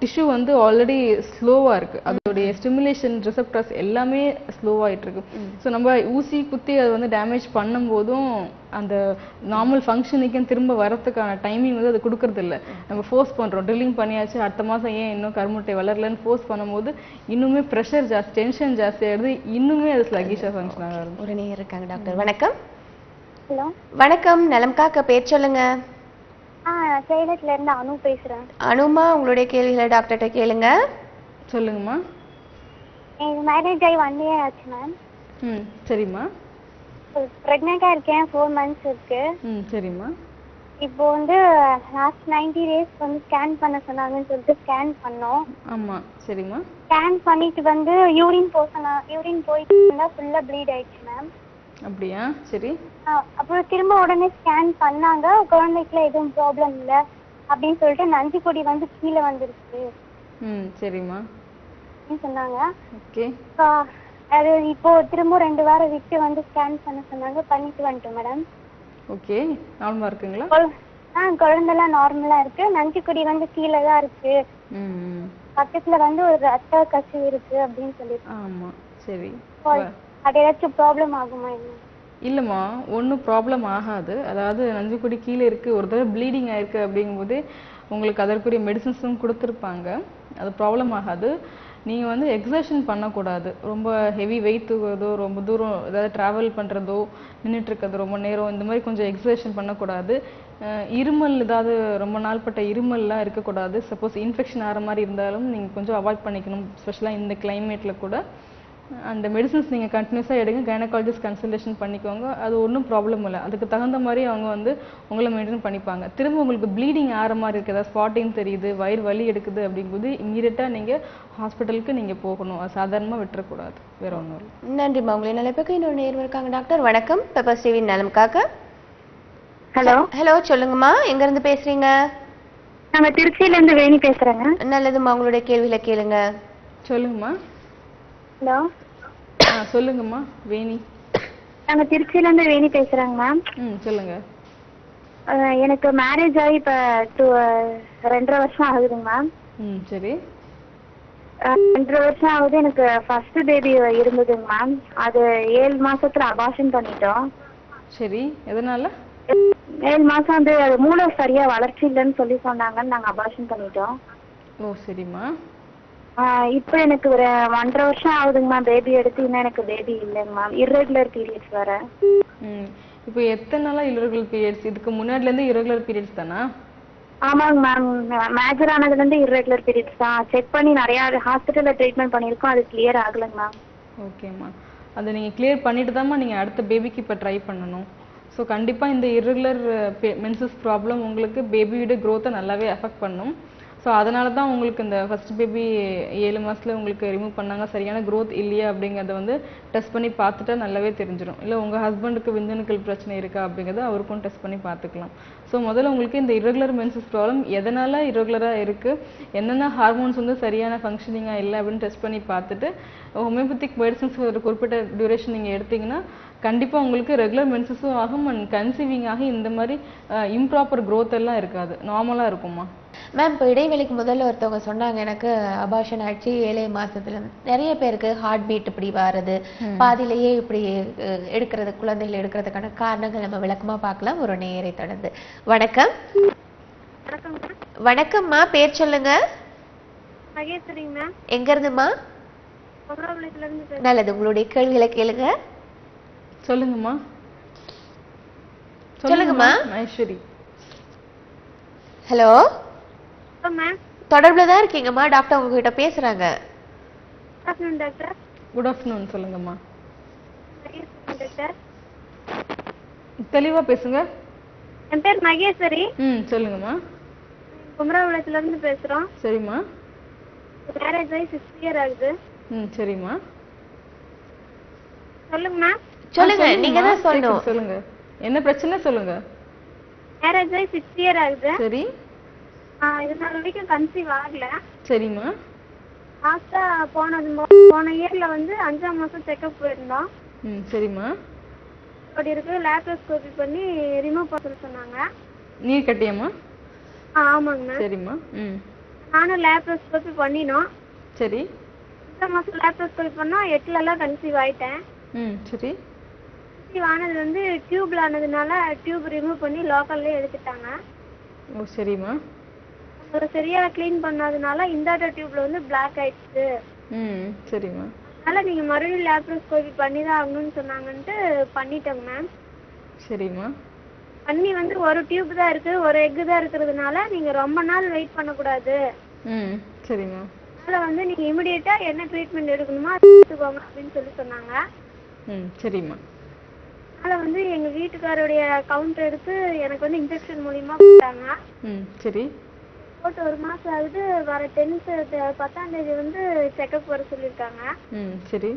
டிஷ்யூ வந்து ஆல்ரெடி ஸ்லோவாக இருக்குது, அதோடைய ஸ்டிமுலேஷன் ரிசெப்டர்ஸ் எல்லாமே ஸ்லோவாகிட்டு இருக்கு. ஸோ நம்ம ஊசி குத்தி அதை வந்து டேமேஜ் பண்ணும்போதும் அந்த நார்மல் ஃபங்க்ஷனுக்கும் திரும்ப வரத்துக்கான டைமிங் வந்து அது கொடுக்கறதில்ல. நம்ம ஃபோர்ஸ் பண்ணுறோம், ட்ரில்லிங் பண்ணியாச்சு, அடுத்த மாதம் ஏன் இன்னும் கருமுட்டை வளரலன்னு ஃபோர்ஸ் பண்ணும்போது இன்னுமே ப்ரெஷர் ஜாஸ்தி, டென்ஷன் ஜாஸ்தி ஆகிடுது, இன்னுமே அது ஸ்லகிஷாக ஃபங்க்ஷன் ஆகும். ஒரு நேயர் இருக்காங்க டாக்டர். வணக்கம். ஹலோ, வணக்கம். நலம் காக்க, பேர் சொல்லுங்க. சேலத்துல இருந்து அனு பேசுறேன். அனுமா, உங்களுடைய கேள்விகளை டாக்டர்கிட்ட கேளுங்க. சொல்லுங்கம்மா. எனக்கு மேரேஜ் ஆகி 1 year ஆச்சு மேம். சரிம்மா. ப்ரெக்னெண்டா இருக்கேன், 4 months இருக்கு. சரிம்மா. இப்போ வந்து லாஸ்ட் 90 days வந்து ஸ்கேன் பண்ண சொன்னாங்கன்னு சொல்லிட்டு ஸ்கேன் பண்ணோம். ஆமா, சரிம்மா. ஸ்கேன் பண்ணிட்டு வந்து யூரின் போயிட்டு இருந்தா ஃபுல்லா ப்ளீட் ஆயிடுச்சு மேம். அப்படியா? சரி. அப்புறம் திரும்ப உடனே ஸ்கேன் பண்ணாங்க, குழந்தைக்குள்ள எதுவும் ப்ராப்ளம் இல்லை அப்படின்னு சொல்லிட்டு நஞ்சு கொடி வந்து கீழே வந்துருச்சு. சரிம்மா சொன்னாங்க. ஓகே. அது இப்போ திரும்ப 2 வாரம் விட்டு வந்து ஸ்கேன் பண்ண சொன்னாங்க, பண்ணிட்டு வந்துட்டோம் மேடம். ஓகே, நார்மலா இருக்குங்களா? குழந்தைலாம் நார்மலா இருக்கு, நஞ்சு கொடி வந்து கீழே தான் இருக்கு, பக்கத்துல வந்து ஒரு ரத்த கசிவு இருக்கு அப்படின்னு சொல்லிட்டு. ஆமா, சரி. அது ஏதாச்சும் ப்ராப்ளம் ஆகுமா? என்ன இல்லைம்மா, ஒன்றும் ப்ராப்ளம் ஆகாது. அதாவது நஞ்சுக்கொடி கீழே இருக்குது, ஒரு தடவை ப்ளீடிங் ஆயிருக்கு அப்படிங்கும்போதே உங்களுக்கு அதற்குரிய மெடிசன்ஸும் கொடுத்துருப்பாங்க, அது ப்ராப்ளம் ஆகாது. நீங்கள் வந்து எக்ஸர்ஷன் பண்ணக்கூடாது. ரொம்ப ஹெவி வெயிட் தூக்குறதோ, ரொம்ப தூரம் ஏதாவது ட்ராவல் பண்ணுறதோ, நின்றுட்டுருக்கிறது ரொம்ப நேரம், இந்த மாதிரி கொஞ்சம் எக்ஸர்ஷன் பண்ணக்கூடாது. இருமல், ஏதாவது ரொம்ப நாள்பட்ட இருமல்லாம் இருக்கக்கூடாது. சப்போஸ் இன்ஃபெக்ஷன் ஆகிற மாதிரி இருந்தாலும் நீங்கள் கொஞ்சம் அவாய்ட் பண்ணிக்கணும், ஸ்பெஷலாக இந்த கிளைமேட்டில் கூட. அந்த மெடிசன்ஸ் நீங்கள் கண்டினியூஸாக எடுங்க, கைனகாலஜிஸ்ட் கன்சல்டேஷன் பண்ணிக்கோங்க, அது ஒன்றும் ப்ராப்ளம் இல்லை. அதுக்கு தகுந்த மாதிரி அவங்க வந்து உங்களை மெயின்டைன் பண்ணிப்பாங்க. திரும்ப உங்களுக்கு ப்ளீடிங் ஆகிற மாதிரி இருக்குது, ஸ்பாட்டிங் தெரியுது, வயிறு வலி எடுக்குது அப்படிங்கும்போது இம்மீடியட்டாக நீங்கள் ஹாஸ்பிட்டலுக்கு நீங்கள் போகணும், அது சாதாரணமாக விட்டுறக்கூடாது, வேற ஒன்றும் இல்லை. நன்றிம்மா. உங்களை நிலைப்புக்கு இன்னொரு நேர்வு இருக்காங்க டாக்டர். வணக்கம். பெப்பர்ஸ் டிவி நலம் காக்க. ஹலோ. ஹலோ, சொல்லுங்கம்மா, எங்கேருந்து பேசுறீங்க? நாங்கள் திருச்சியிலேருந்து வேணி பேசுகிறேங்க. நல்லதும்மா, உங்களுடைய கேள்வியில கேளுங்க. சொல்லுங்கம்மா. ஹலோ. சொல்லுங்கம்மா. வேணி. நாங்கள் திருச்சியிலேருந்து வேணி பேசுகிறேங்க மேம். சொல்லுங்க. எனக்கு மேரேஜ் ஆகி இப்போ 2.5 வருஷம் ஆகுதுங்க மேம். சரி. 2.5 வருஷம் ஆகுது. எனக்கு ஃபர்ஸ்ட் பேபி இருந்ததுங்க மேம், அது 7 மாசத்துல அபார்ஷன் பண்ணிட்டோம். சரி, எதனால? 7 மாசம் வந்து அது மூளை சரியா வளர்ச்சி இல்லைன்னு சொல்லி சொன்னாங்கன்னு நாங்கள் அபார்ஷன் பண்ணிட்டோம். ஓ, சரிம்மா. இப்போ எனக்கு ஒரு 1.5 வருஷம் ஆகுதுங்க மேம் பேபி எடுத்து. இன்னும் எனக்கு பேபி இல்லைங்க மேம், இர்ரெகுலர் பீரியட்ஸ் வர. இப்போ எத்தனை நாளா இர்ரெகுலர் பீரியட்ஸ்? இதுக்கு முன்னாடிலேருந்து இர்ரெகுலர் பீரியட்ஸ் தானா? ஆமாங்க மேம், மேஜர் ஆனதுலேருந்து இர்ரெகுலர் பீரியட்ஸ் தான். செக் பண்ணி நிறையா ஹாஸ்பிட்டலில் ட்ரீட்மெண்ட் பண்ணியிருக்கோம், அது கிளியர் ஆகலைங்க மேம். ஓகேம்மா, அதை நீங்கள் கிளியர் பண்ணிட்டு தான்மா நீங்கள் அடுத்த பேபிக்கு இப்போ ட்ரை பண்ணணும். ஸோ கண்டிப்பாக இந்த இர்ரெகுலர் மென்சஸ் ப்ராப்ளம் உங்களுக்கு பேபியோட க்ரோத்தை நல்லாவே அஃபெக்ட் பண்ணும். ஸோ அதனால தான் உங்களுக்கு இந்த ஃபர்ஸ்ட் பேபி 7 மாசத்துல உங்களுக்கு ரிமூவ் பண்ணாங்க, சரியான growth இல்லையா அப்படிங்கறத வந்து டெஸ்ட் பண்ணி பார்த்துட்டா நல்லாவே தெரிஞ்சிடும். இல்லை உங்க ஹஸ்பண்டுக்கு விந்தணுக்கள் பிரச்சனை இருக்கா அப்படிங்கறத அவருக்கும் டெஸ்ட் பண்ணி பார்த்துக்கலாம். ஸோ முதல்ல உங்களுக்கு இந்த irregular menses ப்ராப்ளம் எதனால irregular-ஆ இருக்கு, என்னென்ன ஹார்மோன்ஸ் வந்து சரியான ஃபங்க்ஷனிங்கா இல்லை அப்படின்னு டெஸ்ட் பண்ணி பார்த்துட்டு ஹோமியோபதிக் மெடிசன்ஸ் ஒரு குறிப்பிட்ட டியூரேஷன் நீங்க எடுத்தீங்கன்னா கண்டிப்பா உங்களுக்கு ரெகுலர் மென்சஸும் ஆகும் அண்ட் கன்சீவிங் ஆகி இந்த மாதிரி இம்ப்ராப்பர் growth எல்லாம் இருக்காது, நார்மலா இருக்குமா. மேம் இப்போ இடைவெளிக்கு முதல்ல ஒருத்தவங்க சொன்னாங்க எனக்கு அபார்ஷன் ஆயிடுச்சு 7 மாசத்துல. நிறைய பேருக்கு ஹார்ட் பீட் இப்படி வருது, பாதியிலேயே இப்படி எடுக்கிறது, குழந்தைகள் எடுக்கிறதுக்கான காரணங்கள் நம்ம விளக்கமா பார்க்கலாம் ஒரு நேரை தொடர்ந்து. வணக்கம். வணக்கம்மா, பேர் சொல்லுங்க. மகேஸ்வரிங்க மேம். எங்க இருந்துமா? பொங்கலாபுரத்துல இருந்து. நல்லது, உங்களுடைய கேள்விகளை கேளுங்க. சொல்லுங்கம்மா. சொல்லுங்கம்மா. மகேஸ்வரி. Hello ma'am. தொடர்புல தான் இருக்கீங்கம்மா, டாக்டர் உங்ககிட்ட பேசுறாங்க. டாக்டர். Good afternoon. சொல்லுங்கம்மா. டாக்டர் தெளிவா பேசுங்க. என் பேர் மகேஸ்வரி. சொல்லுங்கம்மா. குமராபுரத்துல இருந்து பேசுறோம். சரிம்மா. மேரேஜ் ஆகி 6 இயர் ஆகுது. சரிம்மா. சொல்லுங்க மேம். சொல்லுங்க, நீங்க தான் சொல்லணும். சொல்லுங்க, என்ன பிரச்சனை சொல்லுங்க. மேரேஜ் ஆகி 6 இயர் ஆகுது. சரி. இதனால வரைக்கும் கன்சீவ் ஆகல. சரிம்மா. லாஸ்டா போன இயர்ல வந்து 5ஆம் மாசம் செக்அப் போயிருந்தோம். சரிம்மா. அப்படி இருக்கு லேப்ரோஸ்கோபி பண்ணி ரிமூவ் பண்ண சொன்னாங்க. நீர் கட்டியம்மா? ஆமாங்க. சரிம்மா. நானும் லேப்ரோஸ்கோபி பண்ணினோம். சரி. 5ஆம் மாசம் லேப்ரோஸ்கோபி பண்ணா 8ல எல்லாம் கன்சீவ் ஆயிட்டேன். சரி. கன்சீவ் ஆனது வந்து டியூப்ல ஆனதுனால டியூப் ரிமூவ் பண்ணி லோக்கல்ல எடுத்துட்டாங்க. ஓ சரிம்மா. ஒரு சரியா க்ளீன் பண்ணாதனால இந்த டியூப்ல வந்து பிளாக் ஆயிடுச்சு. சரிம்மா. அதனால நீங்க மறுபடியும் லேப்ரோஸ்கோபி பண்ணி தான் ஆகணும்னு சொன்னாங்கன்ட்டு பண்ணிட்டோங்க மேம். சரிம்மா. பண்ணி வந்து ஒரு டியூப் தான் இருக்கு, ஒரு எக் தான் இருக்கிறதுனால நீங்க ரொம்ப நாள் வெயிட் பண்ணக்கூடாது. சரிம்மா. அதனால வந்து நீங்க இமிடியேட்டா என்ன ட்ரீட்மெண்ட் எடுக்கணுமோ அதை எடுத்துக்கோங்க அப்படின்னு சொல்லி சொன்னாங்க. சரிம்மா. அதனால வந்து எங்க வீட்டுக்காரோடைய கவுண்ட் எடுத்து எனக்கு வந்து இன்ஜெக்ஷன் மூலியமா கொடுத்தாங்க. சரி. போட்டு 1 மாசம் ஆகுது. வர 10ஆம் தேதி வந்து செக்அப் வர சொல்லியிருக்காங்க. சரி.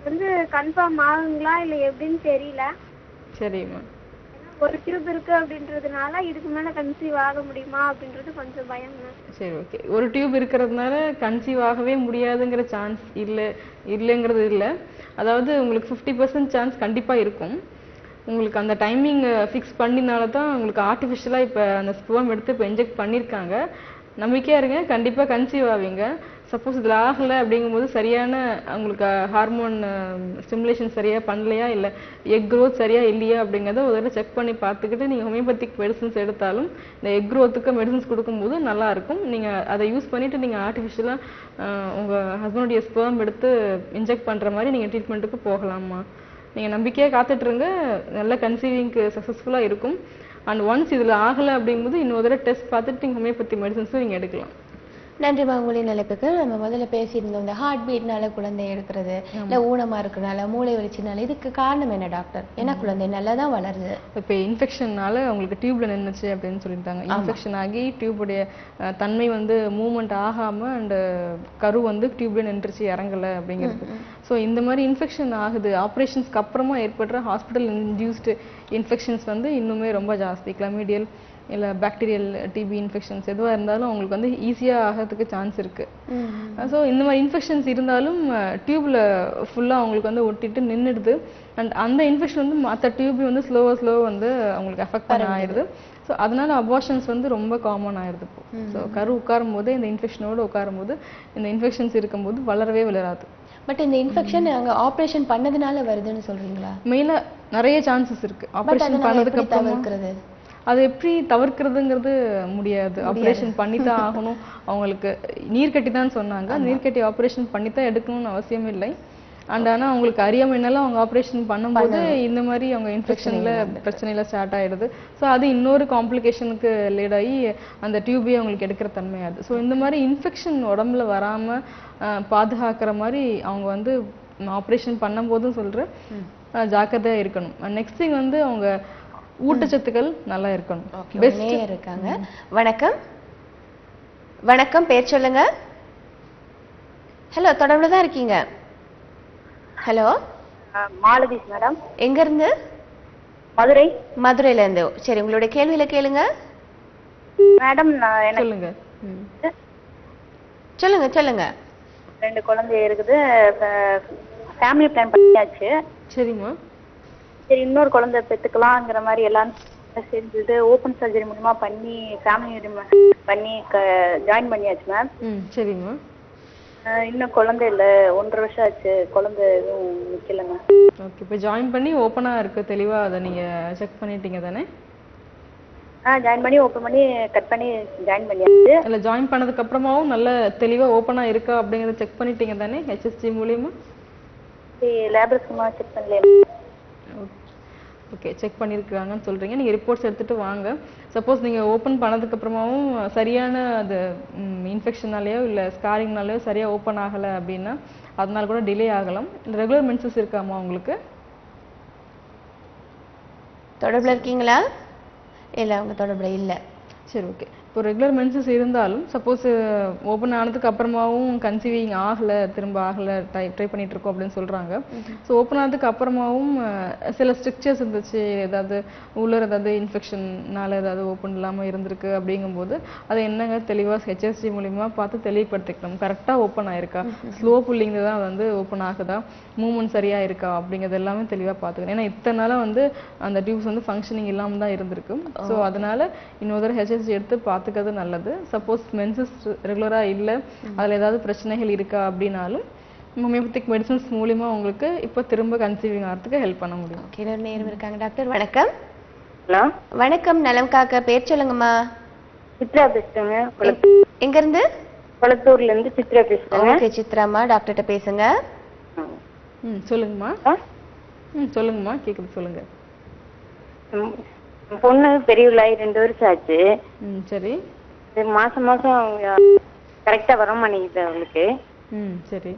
வந்து கன்ஃபார்ம் ஆகுங்களா இல்ல எப்படின்னு தெரியல. சரிம்மா. ஒரு டியூப் இருக்கு அப்படின்றதுனால இதுக்கு மேல கன்சீவ் ஆக முடியுமா அப்படின்றது கொஞ்சம் பயம்ங்க. சரி, ஓகே. ஒரு டியூப் இருக்கிறதுனால கன்சீவ் ஆகவே முடியாதுங்கிற சான்ஸ் இல்லைங்கிறது இல்லை. அதாவது உங்களுக்கு 50% சான்ஸ் கண்டிப்பா இருக்கும். உங்களுக்கு அந்த டைமிங் ஃபிக்ஸ் பண்ணினால தான் உங்களுக்கு ஆர்டிஃபிஷியலாக இப்போ அந்த ஸ்பெர்ம் எடுத்து இப்போ இன்ஜெக்ட் பண்ணியிருக்காங்க. நம்பிக்கையாக இருங்க, கண்டிப்பாக கன்சீவ் ஆவீங்க. சப்போஸ் இதில் ஆகலை அப்படிங்கும்போது சரியான உங்களுக்கு ஹார்மோன் ஸ்டிமுலேஷன் சரியாக பண்ணலையா இல்லை எக் க்ரோத் சரியாக இல்லையா அப்படிங்கிறத ஒரு தடவை செக் பண்ணி பார்த்துக்கிட்டு நீங்கள் ஹோமியோபதிக் மெடிசன்ஸ் எடுத்தாலும் இந்த எக் க்ரோத்துக்கு மெடிசன்ஸ் கொடுக்கும்போது நல்லாயிருக்கும். நீங்கள் அதை யூஸ் பண்ணிவிட்டு நீங்கள் ஆர்டிஃபிஷியலாக உங்கள் ஹஸ்பண்டுடைய ஸ்பெர்ம் எடுத்து இன்ஜெக்ட் பண்ணுற மாதிரி நீங்கள் ட்ரீட்மெண்ட்டுக்கு போகலாமா. நீங்கள் நம்பிக்கையாக காத்துட்ருங்க, நல்ல கன்சீவிங்க்கு சக்ஸஸ்ஃபுல்லாக இருக்கும். அண்ட் ஒன்ஸ் இதில் ஆகலை அப்படிங்கும்போது இன்னொரு தடவை டெஸ்ட் பார்த்துட்டு நீங்கள் ஹோமியோபதி மெடிசன்ஸும் நீங்கள் எடுக்கலாம். நன்றிமா உங்களின் அழைப்புக்கு. நம்ம முதல்ல பேசியிருந்தோம் இந்த ஹார்ட் பீட்னால குழந்தை எடுக்கிறது, இல்லை ஊனமா இருக்கிறனால, மூளை வலிச்சினால, இதுக்கு காரணம் என்ன டாக்டர்? ஏன்னா குழந்தை நல்லா தான் வளருது. இப்போ இன்ஃபெக்ஷன்னால உங்களுக்கு டியூப்ல நின்றுச்சு அப்படின்னு சொல்லிட்டாங்க. இன்ஃபெக்ஷன் ஆகி டியூபுடைய தன்மை வந்து மூவ்மெண்ட் ஆகாமல் அண்ட் கரு வந்து டியூப்ல நின்றுச்சு, இறங்கலை அப்படிங்கிறது. ஸோ இந்த மாதிரி இன்ஃபெக்ஷன் ஆகுது. ஆப்ரேஷன்ஸ்க்கு அப்புறமா ஏற்படுற ஹாஸ்பிட்டல் இன்டியூஸ்டு இன்ஃபெக்ஷன்ஸ் வந்து இன்னுமே ரொம்ப ஜாஸ்தி. கிளமீடியல் இல்லை பாக்டீரியல் டிபி இன்ஃபெக்ஷன்ஸ் எதுவாக இருந்தாலும் அவங்களுக்கு வந்து ஈஸியாக ஆகிறதுக்கு சான்ஸ் இருக்கு. ஸோ இந்த மாதிரி இன்ஃபெக்ஷன்ஸ் இருந்தாலும் டியூப்ல ஃபுல்லாக அவங்களுக்கு வந்து ஒட்டிட்டு நின்றுடுது. அண்ட் அந்த இன்ஃபெக்ஷன் வந்து மற்ற டியூப் வந்து ஸ்லோவாக வந்து அவங்களுக்கு எஃபெக்ட் பண்ண ஆயிடுது. ஸோ அதனால அபார்ஷன்ஸ் வந்து ரொம்ப காமன் ஆயிடுது இப்போ. ஸோ கரு உட்காரும் போது இந்த இன்ஃபெக்ஷனோடு உட்காரும் போது இந்த இன்ஃபெக்ஷன்ஸ் இருக்கும்போது வளரவே வளராது. பட் இந்த இன்ஃபெக்ஷன் அங்க ஆபரேஷன் பண்ணதுனால வருதுன்னு சொல்றீங்களா? மெயினா நிறைய சான்சஸ் இருக்கு. ஆபரேஷன் பண்ணதுக்கு அப்புறம் அது எப்படி தவிர்க்கிறதுங்கிறது முடியாது. ஆபரேஷன் பண்ணித்தான் ஆகணும். அவங்களுக்கு நீர்க்கட்டி தான் சொன்னாங்க. நீர்க்கட்டி ஆபரேஷன் பண்ணித்தான் எடுக்கணும்னு அவசியம் இல்லை. அண்ட் ஆனால் அவங்களுக்கு அறியாமைனால அவங்க ஆப்ரேஷன் பண்ணும்போது இந்த மாதிரி அவங்க இன்ஃபெக்ஷன்ல பிரச்சனையில ஸ்டார்ட் ஆயிடுது. ஸோ அது இன்னொரு காம்ப்ளிகேஷனுக்கு லீட் ஆகி அந்த டியூபே அவங்களுக்கு எடுக்கிற தன்மையாது. ஸோ இந்த மாதிரி இன்ஃபெக்ஷன் உடம்புல வராம பாதுகாக்கிற மாதிரி அவங்க வந்து ஆப்ரேஷன் பண்ணும்போதும் சொல்ற ஜாக்கிரதையா இருக்கணும். நெக்ஸ்ட் திங் வந்து அவங்க ஊட்டச்சத்துக்கள் நல்லா இருக்கணும். இருக்காங்க. வணக்கம். வணக்கம், பேர் சொல்லுங்க. ஹலோ, தொடர்புல தான் இருக்கீங்க. Hello, Malathi madam. எங்க இருந்து? மதுரை. மதுரையில இருந்து. சரி, உங்களுடைய கேள்வியில கேளுங்க. மேடம் சொல்லுங்க. சொல்லுங்க சொல்லுங்க. 2 குழந்தை இருக்குது. ஃபேமிலி பிளான் பண்ணியாச்சு. சரிம்மா. சரி, இன்னொரு குழந்தை பெற்றுக்கலாங்கிற மாதிரி எல்லாம் செஞ்சுட்டு ஓப்பன் சர்ஜரி மூலமா பண்ணி ஃபேமிலி பண்ணி ஜாயின் பண்ணியாச்சு மேம். சரிம்மா. இன்னும் குழந்தை இல்லை, 1.5 வருஷம் ஆச்சு, குழந்தை எதுவும் நிக்கல மேம். ஓகே, இப்போ ஜாயின் பண்ணி ஓப்பனா இருக்கு, தெளிவா அதை நீங்க செக் பண்ணிட்டீங்க தானே? ஜாயின் பண்ணி ஓப்பன் பண்ணி கட் பண்ணி ஜாயின் பண்ணியாச்சு. இல்ல, ஜாயின் பண்ணதுக்கு அப்புறமாவும் நல்ல தெளிவா ஓப்பனா இருக்கா அப்படிங்கறத செக் பண்ணிட்டீங்க தானே HSG மூலமா? லேப்ரஸ்கோமா செக் பண்ணல. ஓகே, செக் பண்ணியிருக்காங்கன்னு சொல்றீங்க. நீங்க ரிப்போர்ட்ஸ் எடுத்துட்டு வாங்க. சப்போஸ் நீங்க ஓப்பன் பண்ணதுக்கு அப்புறமாவும் சரியான அது இன்ஃபெக்ஷனாலேயோ இல்லை ஸ்காரிங்னாலேயோ சரியா ஓப்பன் ஆகலை அப்படின்னா அதனால கூட டிலே ஆகலாம். ரெகுலர் மென்சஸ் இருக்காமா உங்களுக்கு? தொடர்புல இருக்கீங்களா? இல்லை, அவங்க தொடர்புல இல்லை. சரி, ஓகே. இப்போ ரெகுலர் மென்சஸ் இருந்தாலும் சப்போஸ் ஓப்பன் ஆனதுக்கு அப்புறமாவும் கன்சீவிங் ஆகலை, திரும்ப ஆகலை, ட்ரை பண்ணிட்டு இருக்கோம் அப்படின்னு சொல்றாங்க. ஸோ ஓப்பன் ஆனதுக்கு அப்புறமாவும் சில ஸ்ட்ரிக்சர்ஸ் இருந்துச்சு, ஏதாவது உள்ள ஏதாவது இன்ஃபெக்ஷன்னால ஏதாவது ஓப்பன் இல்லாமல் இருந்திருக்கு அப்படிங்கும்போது அதை என்னங்க தெளிவாக HSG மூலியமா பார்த்து தெளிவுபடுத்திக்கணும். கரெக்டாக ஓப்பன் ஆயிருக்கா, ஸ்லோ புல்லிங் தான் வந்து ஓப்பன் ஆகுதா, மூவ்மெண்ட் சரியா இருக்கா அப்படிங்கிறது எல்லாமே தெளிவாக பார்த்துக்கணும். ஏன்னா இத்தனை நாளாக வந்து அந்த டியூப்ஸ் வந்து ஃபங்க்ஷனிங் இல்லாமல் தான் இருந்திருக்கு. ஸோ அதனால இன்னொரு HSG எடுத்து பார்த்துக்கிறது நல்லது. சப்போஸ் மென்சஸ் ரெகுலரா இல்ல, அதுல ஏதாவது பிரச்சனைகள் இருக்கா அப்படின்னாலும் ஹோமியோபதிக் மெடிசன்ஸ் மூலமா உங்களுக்கு இப்ப திரும்ப கன்சீவிங் ஆகிறதுக்கு ஹெல்ப் பண்ண முடியும். ஓகே, இன்னொரு நேரம் இருக்காங்க. டாக்டர் வணக்கம். ஹலோ, வணக்கம், நலம் காக்க. பேர் சொல்லுங்கம்மா. சித்ரா பேசுறேங்க. எங்க இருந்து? கொளத்தூர்ல இருந்து சித்ரா பேசுறேங்க. ஓகே சித்ராமா, டாக்டர்கிட்ட பேசுங்க. சொல்லுங்கம்மா. சொல்லுங்கம்மா, கேக்குது, சொல்லுங்க. பொண்ணு பெரியவளாயி 2 வருஷம் ஆச்சு. சரி. மாசம் மாசம் கரெக்டா வர மாட்டேங்குது அவளுக்கு. சரி.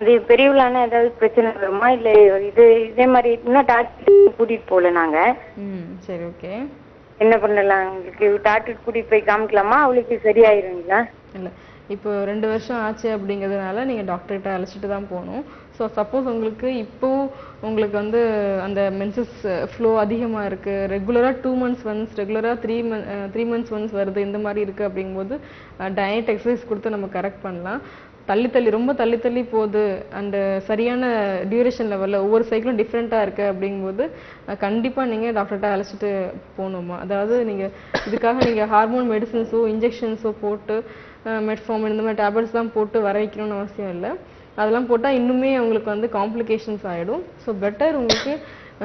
இது பெரியவளான ஏதாவது பிரச்சனை வருமா இல்ல இதே மாதிரி இன்னும் டாக்டர் கூட்டிட்டு போகல நாங்க. சரி, ஓகே. என்ன பண்ணலாம், உங்களுக்கு டாக்டர் கூட்டிட்டு போய் காமிக்கலாமா, அவளுக்கு சரியாயிருங்களா? இல்ல, இப்போ 2 வருஷம் ஆச்சு அப்படிங்கிறதுனால நீங்க டாக்டர்கிட்ட அழைச்சிட்டு தான் போகணும். ஸோ சப்போஸ் உங்களுக்கு இப்போ உங்களுக்கு வந்து அந்த மென்சஸ் ஃப்ளோ அதிகமா இருக்கு, ரெகுலரா 2 months ஒன்ஸ், ரெகுலரா 3 months ஒன்ஸ் வருது, இந்த மாதிரி இருக்கு அப்படிங்கும்போது டயட் எக்ஸசைஸ் கொடுத்து நம்ம கரெக்ட் பண்ணலாம். ரொம்ப தள்ளி போகுது அண்ட் சரியான டியூரேஷன் லெவலில் ஒவ்வொரு சைக்கிளும் டிஃப்ரெண்ட்டாக இருக்குது அப்படிங்கும்போது கண்டிப்பாக நீங்கள் டாக்டர்கிட்ட அழைச்சிட்டு போகணுமா. அதாவது நீங்கள் இதுக்காக நீங்கள் ஹார்மோன் மெடிசன்ஸோ இன்ஜெக்ஷன்ஸோ போட்டு மெட்ஃபார்மின் இந்த மாதிரி டேப்லெட்ஸ் தான் போட்டு வர வைக்கணும்னு அவசியம் இல்லை. அதெல்லாம் போட்டால் இன்னுமே அவங்களுக்கு வந்து காம்ப்ளிகேஷன்ஸ் ஆகிடும். ஸோ பெட்டர் உங்களுக்கு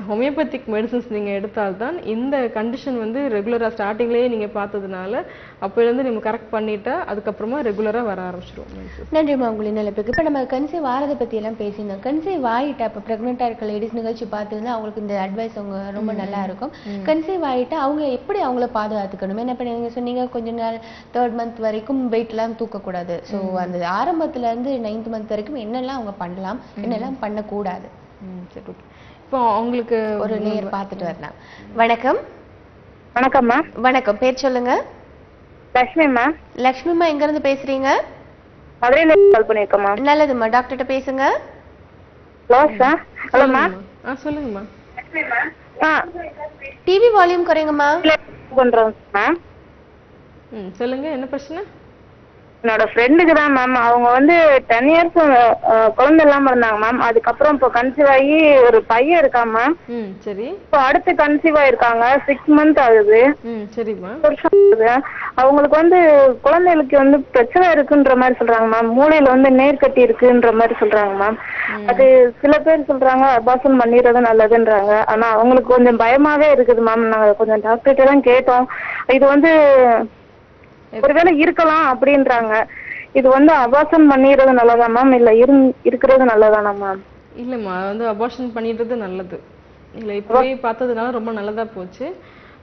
ஹோமியோபதிக் மெடிசன்ஸ் நீங்கள் எடுத்தால்தான் இந்த கண்டிஷன் வந்து ரெகுலராக ஸ்டார்டிங்லேயே நீங்கள் பார்த்ததுனால அப்போலேருந்து நம்ம கரெக்ட் பண்ணிட்டா அதுக்கப்புறமா ரெகுலராக வர ஆரம்பிச்சிடும். நன்றிம்மா உங்களை நிலைப்புக்கு. இப்போ நம்ம கன்சீவ் ஆகிறத பற்றியெல்லாம் பேசியிருந்தோம். கன்சீவ் ஆகிட்டா இப்போ ப்ரெக்னெண்ட்டாக இருக்க லேடிஸ் நிகழ்ச்சி பார்த்துருந்தா அவங்களுக்கு இந்த அட்வைஸ் அவங்க ரொம்ப நல்லா இருக்கும். கன்சீவ் ஆகிட்டா அவங்க எப்படி அவங்கள பாதுகாத்துக்கணும்? என்ன பண்ணி நீங்கள் சொன்னீங்க கொஞ்ச நாள் 3rd month வரைக்கும் வெயிட்லாம் தூக்கக்கூடாது. ஸோ அந்த ஆரம்பத்துலேருந்து 9th month வரைக்கும் என்னெல்லாம் அவங்க பண்ணலாம், என்னெல்லாம் பண்ணக்கூடாது? சரி, ஓகே. இப்போ அவங்களுக்கு ஒரு நேர் பார்த்துட்டு வரலாம். வணக்கம். வணக்கம்மா. வணக்கம், பேர் சொல்லுங்க. லட்சுமிம்மா. லட்சுமிம்மா, எங்க இருந்து பேசுறீங்க? மதுரையில கால் பண்ணிருக்கேம்மா. நல்லதும்மா, டாக்டர்கிட்ட பேசுங்க. ஹலோம்மா. சொல்லுங்கம்மா. டிவி வால்யூம் குறைங்கம்மா. பண்றோம்மா. சொல்லுங்க, என்ன பிரச்சனை? என்னோட ஃப்ரெண்டுக்கு தான் மேம். அவங்க வந்து 10 years குழந்தை இல்லாம இருந்தாங்க மேம். அதுக்கப்புறம் இப்போ கன்சீவ் ஆகி ஒரு பையன் இருக்கா மேம். சரி. இப்போ அடுத்து கன்சீவ் ஆயிருக்காங்க. 6 months ஆகுது. சரிம்மா. அவங்களுக்கு வந்து குழந்தைகளுக்கு வந்து பிரச்சனை இருக்குன்ற மாதிரி சொல்றாங்க மேம். மூளையில வந்து நேர் கட்டி இருக்குன்ற மாதிரி சொல்றாங்க மேம். அது சில பேர் சொல்றாங்க அபார்ஷன் பண்ணிடுறது நல்லதுன்றாங்க. ஆனா அவங்களுக்கு கொஞ்சம் பயமாவே இருக்குது மேம். நாங்க கொஞ்சம் டாக்டர்கிட்ட தான் கேட்டோம். இது வந்து ஒருவேளை இருக்கலாம் அப்படின்றாங்க. இது வந்து அபார்ஷன் பண்ணிடுறது நல்லதா மேம் இல்ல இருக்கிறது நல்லதானா மேம்? இல்லம்மா, வந்து அபார்ஷன் பண்ணிடுறது நல்லது இல்ல. இப்பவே பார்த்ததுனால ரொம்ப நல்லதா போச்சு.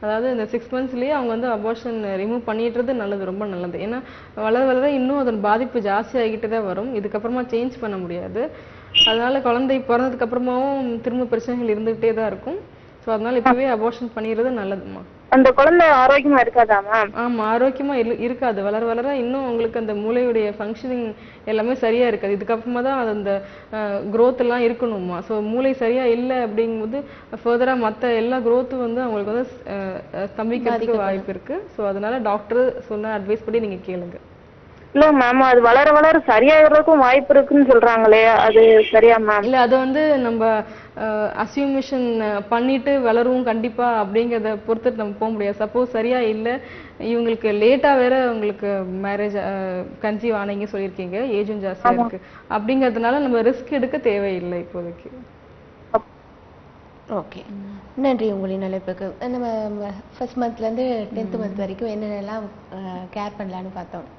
அதாவது இந்த 6 monthsலயே அவங்க வந்து அபார்ஷன் ரிமூவ் பண்ணிடுறது நல்லது, ரொம்ப நல்லது. ஏன்னா வளர இன்னும் அதன் பாதிப்பு ஜாஸ்தி ஆகிட்டு தான் வரும். இதுக்கப்புறமா சேஞ்ச் பண்ண முடியாது. அதனால குழந்தை பிறந்ததுக்கு அப்புறமாவும் திரும்ப பிரச்சனைகள் இருந்துகிட்டே தான் இருக்கும். ஸோ அதனால இப்பவே அபார்ஷன் பண்ணிடுறது நல்லதுமா. அந்த குழந்தை ஆரோக்கியமா இருக்காதா மேம்? ஆமா, ஆரோக்கியமா இருக்காது. வளர வளர இன்னும் உங்களுக்கு அந்த மூளையுடைய ஃபங்க்ஷனிங் எல்லாமே சரியா இருக்காது. இதுக்கப்புறமா தான் அந்த growth எல்லாம் இருக்கணுமா. ஸோ மூளை சரியா இல்லை அப்படிங்கும்போது ஃபர்தரா மற்ற எல்லா growth வந்து அவங்களுக்கு வந்து ஸ்தம்பிக்கிறதுக்கு வாய்ப்பு இருக்கு. ஸோ அதனால டாக்டர் சொன்ன அட்வைஸ் படி நீங்க கேளுங்க. இல்ல மேம், அது வளர வளர சரியாகிறதுக்கும் வாய்ப்பு இருக்குன்னு சொல்றாங்களே, அது சரியா மேம்? இல்ல, அது வந்து நம்ம அசியூமிஷன் பண்ணிட்டு வளரும் கண்டிப்பா அப்படிங்கறத பொறுத்து நம்ம போக முடியாது. சப்போஸ் சரியா இல்ல, இவங்களுக்கு லேட்டா வேற உங்களுக்கு மேரேஜ் கன்சீவ் ஆனீங்க சொல்லியிருக்கீங்க, ஏஜும் ஜாஸ்தியா இருக்கு அப்படிங்கறதுனால நம்ம ரிஸ்க் எடுக்க தேவையில்லை இப்போதைக்கு. ஓகே, நன்றி உங்களின் அழைப்புக்கு. நம்ம ஃபர்ஸ்ட் மந்த்லேருந்து 10th மந்த் வரைக்கும் என்னென்னலாம் கேர் பண்ணலான்னு பார்த்தோம்.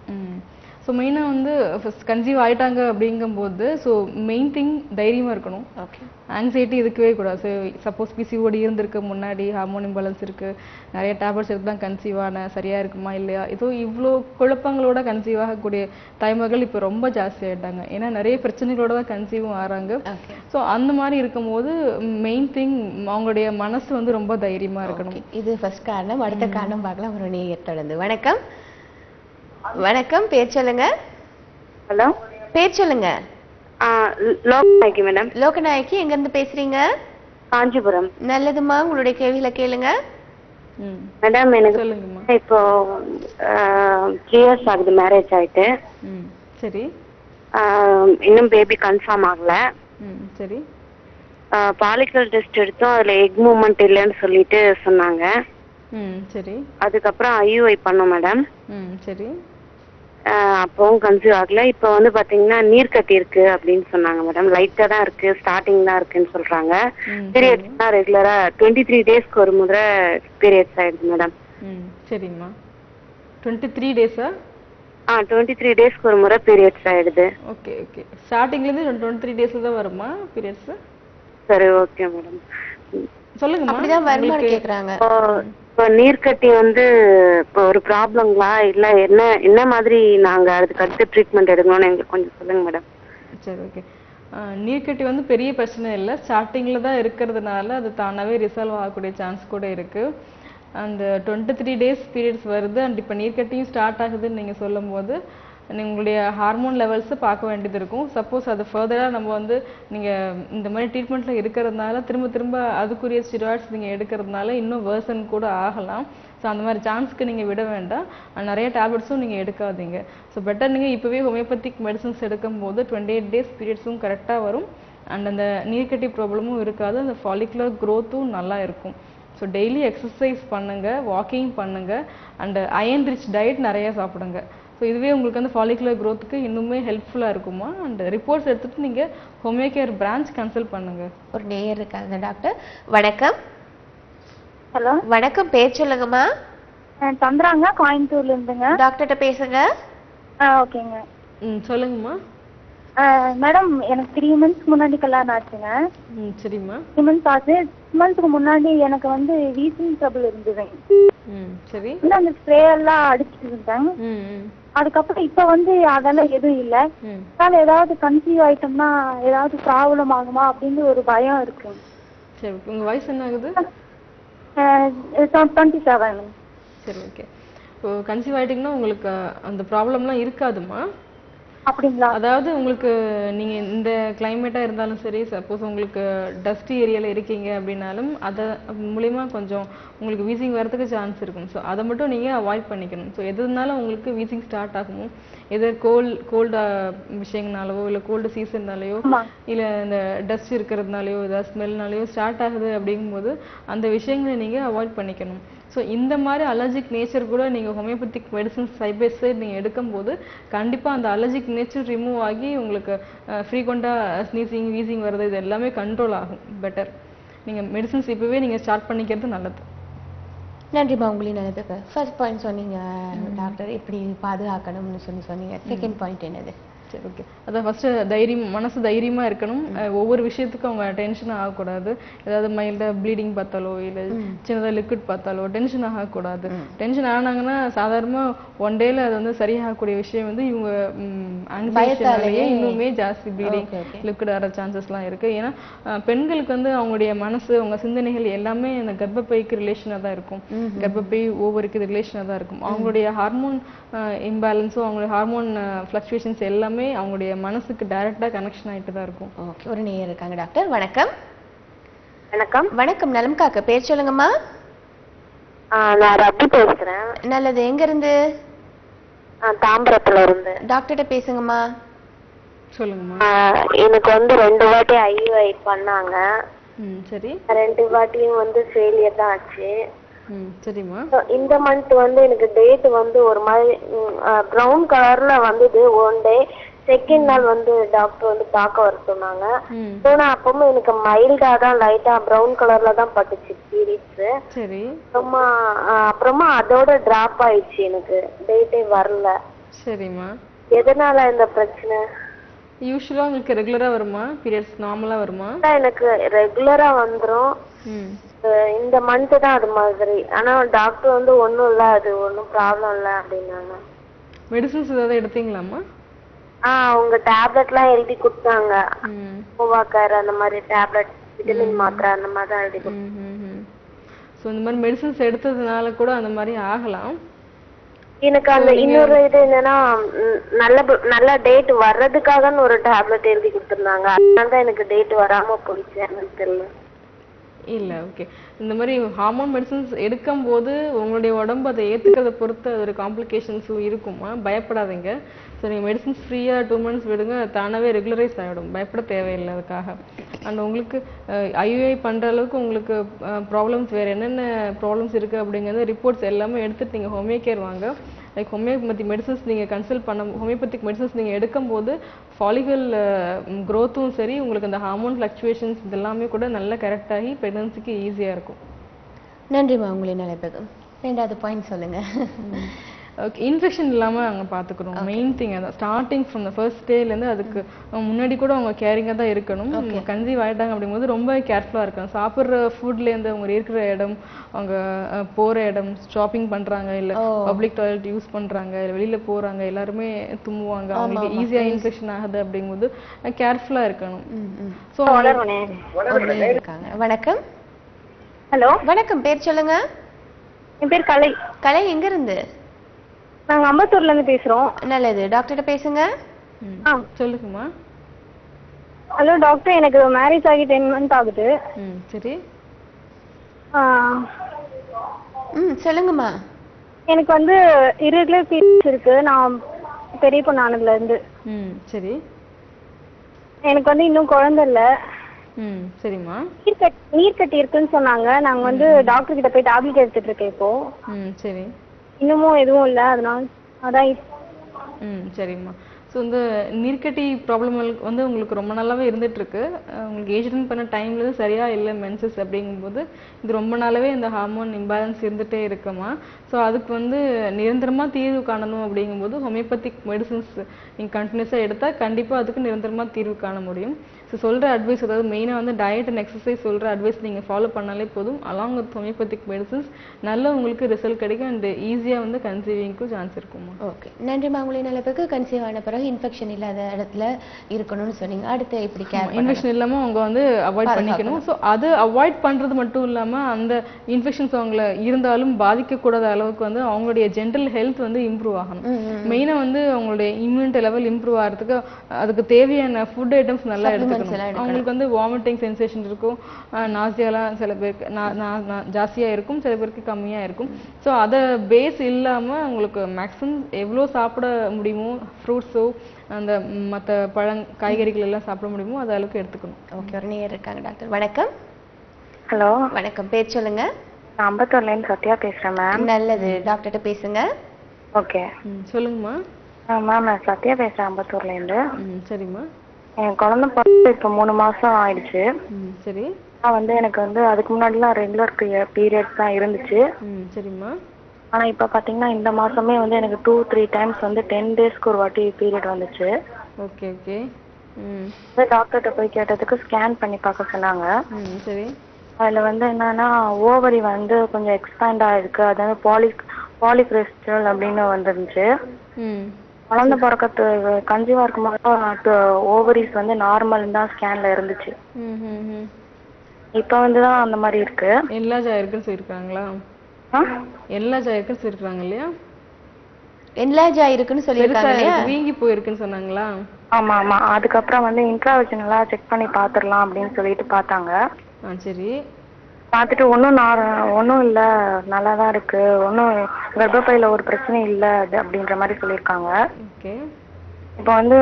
ஸோ மெயினாக வந்து ஃபர்ஸ்ட் கன்சீவ் ஆயிட்டாங்க அப்படிங்கும்போது ஸோ மெயின் திங் தைரியமாக இருக்கணும். ஓகே, ஆங்ஸைட்டி இருக்கவே கூடாது. ஸோ சப்போஸ் பிசிஓடி இருந்திருக்கு, முன்னாடி ஹார்மோன் இம்பேலன்ஸ் இருக்குது, நிறைய டேப்லெட்ஸ் எடுத்து தான் கன்சீவ் ஆன, சரியாக இருக்குமா இல்லையா, இதோ இவ்வளோ குழப்பங்களோட கன்சீவ் ஆகக்கூடிய தாய்மகள் இப்போ ரொம்ப ஜாஸ்தி ஆகிட்டாங்க. ஏன்னா நிறைய பிரச்சனைகளோட தான் கன்சீவும் ஆகிறாங்க. ஸோ அந்த மாதிரி இருக்கும்போது மெயின் திங் அவங்களுடைய மனசு வந்து ரொம்ப தைரியமாக இருக்கணும். இது ஃபர்ஸ்ட் காரணம். அடுத்த காரணம் பார்க்கலாம் ஒரு நேயர் தொடர்ந்து. வணக்கம். வணக்கம், பேர் சொல்லுங்க. ஹலோ, பேர் சொல்லுங்க. லோகநாயகி மேடம். லோகநாயகி, எங்க இருந்து பேசுறீங்க? காஞ்சிபுரம். நல்லதுமா, உங்களுடைய கேள்விகளை கேளுங்க. மேடம், எனக்கு இப்போ 3 years ஆகுது மேரேஜ் ஆயிட்டு. சரி. இன்னும் பேபி கன்ஃபார்ம் ஆகல. சரி. பாலிக்கல் டெஸ்ட் எடுத்தோம், அதுல எக் மூவ்மெண்ட் இல்லைன்னு சொல்லிட்டு சொன்னாங்க. சரி. அதுக்கப்புறம் IUI பண்ணோம் மேடம். சரி. அப்பவும் கன்சீவ் ஆகல. இப்போ வந்து பாத்தீங்கன்னா நீர் கட்டி இருக்கு அப்படின்னு சொன்னாங்க மேடம். லைட்டா தான் இருக்கு, ஸ்டார்டிங் தான் இருக்குன்னு சொல்றாங்க. பீரியட்ஸ் தான் ரெகுலரா 23 டேஸ்க்கு ஒரு முறை பீரியட்ஸ் ஆயிடுது மேடம். சரிம்மா. 23 டேஸா? 23 டேஸ்க்கு ஒரு முறை பீரியட்ஸ் ஆயிடுது. Okay okay. ஸ்டார்டிங்ல இருந்து 23 டேஸ்ல தான் வருமா பீரியட்ஸ்? சரி, ஓகே மேடம். சொல்லுங்க. அப்படிதான் வருமானு கேக்குறாங்க. இப்போ நீர்க்கட்டி வந்து இப்போ ஒரு ப்ராப்ளங்களா இல்ல என்ன மாதிரி நாங்க அதுக்கு அடுத்து ட்ரீட்மெண்ட் எடுக்கணும்னு எங்களுக்கு கொஞ்சம் சொல்லுங்க மேடம். சரி, ஓகே. நீர்க்கட்டி வந்து பெரிய பிரச்சனை இல்லை, ஸ்டார்டிங்ல தான் இருக்கிறதுனால அது தானாவே ரிசால்வ் ஆகக்கூடிய சான்ஸ் கூட இருக்கு. அந்த 23 டேஸ் பீரியட்ஸ் வருது அண்ட் இப்போ நீர்க்கட்டியும் ஸ்டார்ட் ஆகுதுன்னு நீங்க சொல்லும் போது உங்களுடைய ஹார்மோன் லெவல்ஸை பார்க்க வேண்டியது இருக்கும். சப்போஸ் அது ஃபர்தராக நம்ம வந்து நீங்கள் இந்த மாதிரி ட்ரீட்மெண்ட்டில் இருக்கிறதுனால திரும்ப அதுக்குரிய ஸ்டிராய்ட்ஸ் நீங்கள் எடுக்கிறதுனால இன்னும் வேர்சன் கூட ஆகலாம். ஸோ அந்த மாதிரி சான்ஸ்க்கு நீங்கள் விட வேண்டாம். நிறைய டேப்லெட்ஸும் நீங்கள் எடுக்காதீங்க. ஸோ பெட்டர் நீங்கள் இப்போவே ஹோமியோபதிக் மெடிசன்ஸ் எடுக்கும்போது 28 டேஸ் பீரியட்ஸும் கரெக்டாக வரும் அண்ட் அந்த நீர்க்கட்டி ப்ராப்ளமும் இருக்காது, அந்த ஃபாலிகுலர் க்ரோத்தும் நல்லா இருக்கும். ஸோ டெய்லி எக்ஸசைஸ் பண்ணுங்கள், வாக்கிங் பண்ணுங்கள் அண்ட் அயன் ரிச் டயட் நிறையா சாப்பிடுங்க. ஸோ இதுவே உங்களுக்கு வந்து ஃபாலிகுலர் க்ரோத்துக்கு இன்னுமே ஹெல்ப்ஃபுல்லாக இருக்குமா. அண்ட் ரிப்போர்ட்ஸ் எடுத்துகிட்டு நீங்கள் ஹோமியோ கேர் பிரான்ச் கன்சல்ட் பண்ணுங்கள். ஒரு நேயர் இருக்காங்க டாக்டர். வணக்கம். ஹலோ, வணக்கம், பேர் சொல்லுங்கம்மா. சந்திராங்க, கோயம்புத்தூர்ல இருந்துங்க. டாக்டர்கிட்ட பேசுங்க. ஓகேங்க. சொல்லுங்கம்மா. மேடம், எனக்கு 3 months முன்னாடி கல்யாணம் ஆச்சுங்க. சரிம்மா. 3 months ஆச்சு. 6 monthsக்கு முன்னாடி எனக்கு வந்து வீசிங் ட்ரபிள் இருந்தது. சரி. அந்த ஸ்ப்ரே எல்லாம் அடிச்சுட்டு இருந்தேன். அதுக்கப்புறம் இப்ப வந்து அதெல்லாம் எதுவும் இல்ல. அதனால ஏதாவது கன்சீவ் ஆயிட்டோம்னா ஏதாவது ப்ராப்ளம் ஆகுமா அப்படின்னு ஒரு பயம் இருக்கு. சரி, உங்க வயசு என்ன ஆகுது? 27. சரி, ஓகே. இப்போ கன்சீவ் ஆயிட்டீங்கன்னா உங்களுக்கு அந்த ப்ராப்ளம்லாம் இருக்காதுமா. அப்படிங்களா? அதாவது உங்களுக்கு நீங்க இந்த கிளைமேட்டா இருந்தாலும் சரி, சப்போஸ் உங்களுக்கு டஸ்டி ஏரியால இருக்கீங்க அப்படின்னாலும் அதை மூலியமா கொஞ்சம் உங்களுக்கு வீசிங் வரதுக்கு சான்ஸ் இருக்கும். ஸோ அதை மட்டும் நீங்க அவாய்ட் பண்ணிக்கணும். ஸோ எதுனாலும் உங்களுக்கு வீசிங் ஸ்டார்ட் ஆகுமோ, எது கோல்டு விஷயங்களாலவோ இல்லை கோல்டு சீசன்னாலேயோ இல்லை இந்த டஸ்ட் இருக்கிறதுனாலையோ ஏதாவது ஸ்மெல்னாலேயோ ஸ்டார்ட் ஆகுது அப்படிங்கும்போது அந்த விஷயங்களை நீங்க அவாய்ட் பண்ணிக்கணும். ஸோ இந்த மாதிரி அலர்ஜிக் நேச்சர் கூட நீங்கள் homeopathic medicines side by side நீங்கள் எடுக்கும்போது கண்டிப்பாக அந்த அலர்ஜிக் நேச்சர் ரிமூவ் ஆகி உங்களுக்கு ஃப்ரீக்வெண்ட்டாக ஸ்னீசிங் வீசிங் வர்றது இது எல்லாமே கண்ட்ரோல் ஆகும். பெட்டர் நீங்கள் மெடிசன்ஸ் இப்போவே நீங்கள் ஸ்டார்ட் பண்ணிக்கிறது நல்லது. நன்றிம்மா, உங்களின் நல்லதுக்கு. ஃபர்ஸ்ட் பாயிண்ட் சொன்னீங்க டாக்டர், எப்படி பாதுகாக்கணும்னு சொன்னீங்க. செகண்ட் பாயிண்ட் என்னது? சரி ஓகே. அதான் ஃபர்ஸ்ட் தைரியம், மனசு தைரியமா இருக்கணும். ஒவ்வொரு விஷயத்துக்கும் அவங்க டென்ஷன் ஆகக்கூடாது. ஏதாவது மைல்டா ப்ளீடிங் பார்த்தாலோ இல்லை சின்னதாக லிக்விட் பார்த்தாலோ டென்ஷன் ஆகக்கூடாது. டென்ஷன் ஆனாங்கன்னா சாதாரணமா ஒன் டேல அது வந்து சரியாகக்கூடிய விஷயம் வந்து இவங்க ஆங்ஸைட்டினாலேயே இன்னுமே ஜாஸ்தி ப்ளீடிங் லிக்விட் ஆகிற சான்சஸ்லாம் இருக்கு. ஏன்னா பெண்களுக்கு வந்து அவங்களுடைய மனசு, அவங்க சிந்தனைகள் எல்லாமே அந்த கர்ப்பப்பைக்கு ரிலேஷனாக தான் இருக்கும். கர்ப்பப்பை ஓவருக்கு இது ரிலேஷனாக தான் இருக்கும். அவங்களுடைய ஹார்மோன் இம்பேலன்ஸும் அவங்களுடைய ஹார்மோன் ஃப்ளக்சுவேஷன்ஸ் எல்லாமே அவங்களுடைய மனசுக்கு டைரக்டா கனெக்ஷன் ஆயிட்டு தான் இருக்கும். ஓகே, ஒரு நேயர் இருக்காங்க டாக்டர். வணக்கம். வணக்கம். வணக்கம், நலம் காக்க. பேர் சொல்லுங்கம்மா. நான் ரப்பி பேசுறேன். நல்லது. எங்க இருந்து? தாம்பரத்துல இருந்து. டாக்டர்கிட்ட பேசுங்கம்மா. சொல்லுங்கம்மா. எனக்கு வந்து 2 வாட்டி ஐயுஐ பண்ணாங்க. சரி. 2 வாட்டியும் வந்து ஃபெயிலியர் தான் ஆச்சு. சரிம்மா. இந்த மந்த் வந்து எனக்கு டேட் வந்து ஒரு மாதிரி ப்ரௌன் கலர்ல வந்தது ஒன் டே. செகண்ட் நாள் வந்து டாக்டர் வந்து பார்க்க வர சொன்னாங்க. ஆனா அப்பவும் எனக்கு மைல்டா தான் லைட்டா ப்ரௌன் கலர்ல தான் பட்டுச்சு பீரியட்ஸ். சரி. அப்புறமா அதோட டிராப் ஆயிடுச்சு, எனக்கு டேட்டே வரல. சரிம்மா. எதனால இந்த பிரச்சனை? யூசுவலா உங்களுக்கு ரெகுலரா வருமா பீரியட்ஸ்? நார்மலா வருமா? எனக்கு ரெகுலரா வந்துரும். இந்த மந்த் தான் அது மாதிரி. ஆனா டாக்டர் வந்து ஒண்ணும் இல்ல, அது ஒன்னும் ப்ராப்ளம் இல்ல அப்படின்னாங்க. மெடிசன்ஸ் ஏதாவது எடுத்தீங்களாமா? அவங்க டேப்லெட்லாம் எழுதி கொடுத்தாங்க. மூவாக்கார் அந்த மாதிரி டேப்லெட், விட்டமின் மாத்திரை அந்த மாதிரி தான் எழுதி கொடுத்தாங்க. ஸோ இந்த மாதிரி மெடிசன்ஸ் எடுத்ததுனால கூட அந்த மாதிரி ஆகலாம். எனக்கு அந்த இன்னொரு இது என்னன்னா, நல்ல டேட் வர்றதுக்காகன்னு ஒரு டேப்லெட் எழுதி கொடுத்துருந்தாங்க. அதனால தான் எனக்கு டேட் வராம போயிடுச்சு, எனக்கு தெரியல. இல்லை, ஓகே. இந்த மாதிரி ஹார்மோன் மெடிசன்ஸ் எடுக்கும் போது உங்களுடைய உடம்பு அதை ஏற்றுக்கிறத பொறுத்து அது ஒரு காம்ப்ளிகேஷன்ஸும் இருக்குமா, பயப்படாதீங்க. ஸோ நீங்கள் மெடிசன்ஸ் ஃப்ரீயாக 2 months விடுங்க, தானாகவே ரெகுலரைஸ் ஆகிடும், பயப்பட தேவையில்லை அதுக்காக. அண்ட் உங்களுக்கு ஐயுஐ பண்ணுற அளவுக்கு உங்களுக்கு ப்ராப்ளம்ஸ் வேறு என்னென்ன ப்ராப்ளம்ஸ் இருக்குது அப்படிங்கிறது ரிப்போர்ட்ஸ் எல்லாமே எடுத்துகிட்டு நீங்கள் ஹோமியோ கேர் வாங்க. லைக் ஹோமியோபதி மெடிசன்ஸ் நீங்கள் கன்சல்ட் பண்ண, ஹோமியோபதிக் மெடிசன்ஸ் நீங்கள் எடுக்கும்போது ஃபாலிகல் க்ரோத்தும் சரி, உங்களுக்கு அந்த ஹார்மோன் ஃப்ளக்சுவேஷன்ஸ் இதெல்லாமே கூட நல்லா கரெக்டாகி ப்ரெக்னன்சிக்கு ஈஸியாக இருக்கும். நன்றிம்மா உங்களின் அழைப்புக்கு. 2வது பாயிண்ட் சொல்லுங்க. ஓகே, இன்ஃபெக்ஷன் இல்லாமல் அங்கே பார்த்துக்கணும். மெயின் திங் அதான். ஸ்டார்டிங் ஃப்ரம் த ஃபர்ஸ்ட் டேலேருந்து அதுக்கு முன்னாடி கூட அவங்க கேரிங்காக தான் இருக்கணும். கன்சீவ் ஆகிட்டாங்க அப்படிங்கும்போது ரொம்ப கேர்ஃபுல்லாக இருக்கணும். சாப்பிட்ற ஃபுட்லேருந்து அவங்க இருக்கிற இடம், அவங்க போகிற இடம், ஷாப்பிங் பண்ணுறாங்க இல்லை பப்ளிக் டாய்லெட் யூஸ் பண்ணுறாங்க இல்லை வெளியில் போகிறாங்க, எல்லாருமே தும்முவாங்க, அவங்களுக்கு ஈஸியாக இன்ஃபெக்ஷன் ஆகுது அப்படிங்கும்போது கேர்ஃபுல்லாக இருக்கணும். ஸோ இருக்காங்க. வணக்கம். ஹலோ. வணக்கம், பேர் சொல்லுங்க. என் பேர் கலை. கலை, எங்க இருந்து? நாங்க அம்பத்தூர்ல இருந்து பேசுறோம். நல்லது. டாக்டர்கிட்ட பேசுங்க. சொல்லுங்கம்மா. ஹலோ டாக்டர், எனக்கு மேரேஜ் ஆகி 10 months ஆகுது. சரி. சொல்லுங்கம்மா. எனக்கு வந்து irregular periods இருக்கு, நான் பெரிய பொண்ணு ஆனதுல இருந்து. சரி. எனக்கு வந்து இன்னும் குழந்தை இல்ல. சரிம்மா. நீர் கட்டி இருக்குன்னு சொன்னாங்க. நாங்க வந்து டாக்டர் கிட்ட போய் டேப்லெட் எடுத்துட்டு இருக்கேன் இப்போ. சரி. இன்னமும் எதுவும் இல்லை, அதனால அதான். சரிம்மா. ஸோ இந்த நீர்க்கட்டி ப்ராப்ளம் வந்து உங்களுக்கு ரொம்ப நாளாவே இருந்துட்டு இருக்கு. உங்களுக்கு ஏஜ் அட்டன் பண்ண டைம்ல சரியா இல்லை மென்சஸ் அப்படிங்கும்போது இது ரொம்ப நாளாவே இந்த ஹார்மோன் இம்பேலன்ஸ் இருந்துட்டே இருக்குமா. ஸோ அதுக்கு வந்து நிரந்தரமா தீர்வு காணணும் அப்படிங்கும்போது ஹோமியோபதிக் மெடிசன்ஸ் நீங்கள் கண்டினியூஸாக எடுத்தால் கண்டிப்பாக அதுக்கு நிரந்தரமா தீர்வு காண முடியும். ஸோ சொல்கிற அட்வைஸ், அதாவது மெயினாக வந்து டயட் அண்ட் எக்ஸசைஸ் சொல்கிற அட்வைஸ் நீங்கள் ஃபாலோ பண்ணாலே போதும். அலாங் வித் ஹோமியோபதிக் மெடிசன்ஸ் நல்ல உங்களுக்கு ரிசல்ட் கிடைக்கும் அண்ட் ஈஸியாக வந்து கன்சீவிங்க்கும் சான்ஸ் இருக்குமா. ஓகே, நன்றிம்மா. உங்களின் அளவுக்கு கன்சீவ் ஆன பிறகு இன்ஃபெக்ஷன் இல்லாத இடத்துல இருக்கணும்னு சொன்னீங்க. அடுத்து எப்படி கேர்? இன்ஃபெக்ஷன் இல்லாமல் அவங்க வந்து அவாய்ட் பண்ணிக்கணும். ஸோ அது அவாய்ட் பண்ணுறது மட்டும் இல்லாமல் அந்த இன்ஃபெக்ஷன்ஸ் அவங்கள இருந்தாலும் பாதிக்கக்கூடாத அளவுக்கு வந்து அவங்களுடைய ஜென்ரல் ஹெல்த் வந்து இம்ப்ரூவ் ஆகணும். மெயினாக வந்து அவங்களுடைய இம்யூனிட்டி லெவல் இம்ப்ரூவ் ஆகிறதுக்கு அதுக்கு தேவையான ஃபுட் ஐட்டம்ஸ் நல்லா எடுத்துக்கணும். அவங்களுக்கு வந்து வாமிட்டிங் சென்சேஷன் இருக்கும், நாசியாலாம் சில பேருக்கு ஜாஸ்தியாக இருக்கும், சில பேருக்கு கம்மியாக இருக்கும். ஸோ அதை பேஸ் இல்லாமல் அவங்களுக்கு மேக்ஸிமம் எவ்வளோ சாப்பிட முடியுமோ, ஃப்ரூட்ஸோ அந்த மற்ற காய்கறிகள் எல்லாம் சாப்பிட முடியுமோ அது அளவுக்கு எடுத்துக்கணும். ஓகே, ஒரு நேயர் இருக்காங்க டாக்டர். வணக்கம். ஹலோ. வணக்கம், பேர் சொல்லுங்க. நான் அம்பத்தூர்லேருந்து சத்யா பேசுகிறேன் மேம். நல்லது. டாக்டர்கிட்ட பேசுங்க. ஓகே. சொல்லுங்கம்மா. மேம் நான் சத்யா பேசுகிறேன் அம்பத்தூர்லேருந்து. சரிம்மா. என் குழந்தை பிறந்து இப்போ 3 மாதம் ஆயிடுச்சு. சரி. நான் வந்து எனக்கு வந்து அதுக்கு முன்னாடிலாம் ரெகுலர் பீரியட்ஸ் தான் இருந்துச்சு. சரிம்மா. ஆனால் இப்போ பார்த்தீங்கன்னா இந்த மாதமே வந்து எனக்கு 2-3 times வந்து 10 daysக்கு ஒரு வாட்டி பீரியட் வந்துச்சு. Okay okay. டாக்டர்கிட்ட போய் கேட்டதுக்கு ஸ்கேன் பண்ணி பார்க்க சொன்னாங்க. சரி. அதுல வந்து என்னன்னா ஓவரி வந்து கொஞ்சம் எக்ஸ்பேண்ட் ஆயிருக்கு, அதாவது பாலிகிரிஸ்டல் அப்படின்னு வந்துருந்துச்சு. குழந்தை பிறக்கத்து கன்சீவா இருக்கும்போது ஓவரிஸ் வந்து நார்மல் தான் ஸ்கேன்ல இருந்துச்சு. இப்ப வந்துதான் அந்த மாதிரி இருக்கு. என்லார்ஜ் ஆயிருக்குன்னு சொல்லிருக்காங்களா? என்லார்ஜ் ஆயிருக்குன்னு சொல்லிருக்காங்க இல்லையா? என்லார்ஜ் ஆயிருக்குன்னு சொல்லிருக்காங்க இல்லையா? வீங்கி போயிருக்குன்னு சொன்னாங்களா? ஆமா ஆமா. அதுக்கப்புறம் வந்து இன்ட்ராவெஜினலா செக் பண்ணி பாத்துடலாம் அப்படின்னு சொல்லிட்டு பார்த்தாங்க. சரி. பார்த்துட்டு ஒன்றும் இல்லை, நல்லா தான் இருக்கு, ஒன்றும் கர்ப்பப்பையில ஒரு பிரச்சனையும் இல்லை அப்படின்ற மாதிரி சொல்லியிருக்காங்க. ஓகே. இப்போ வந்து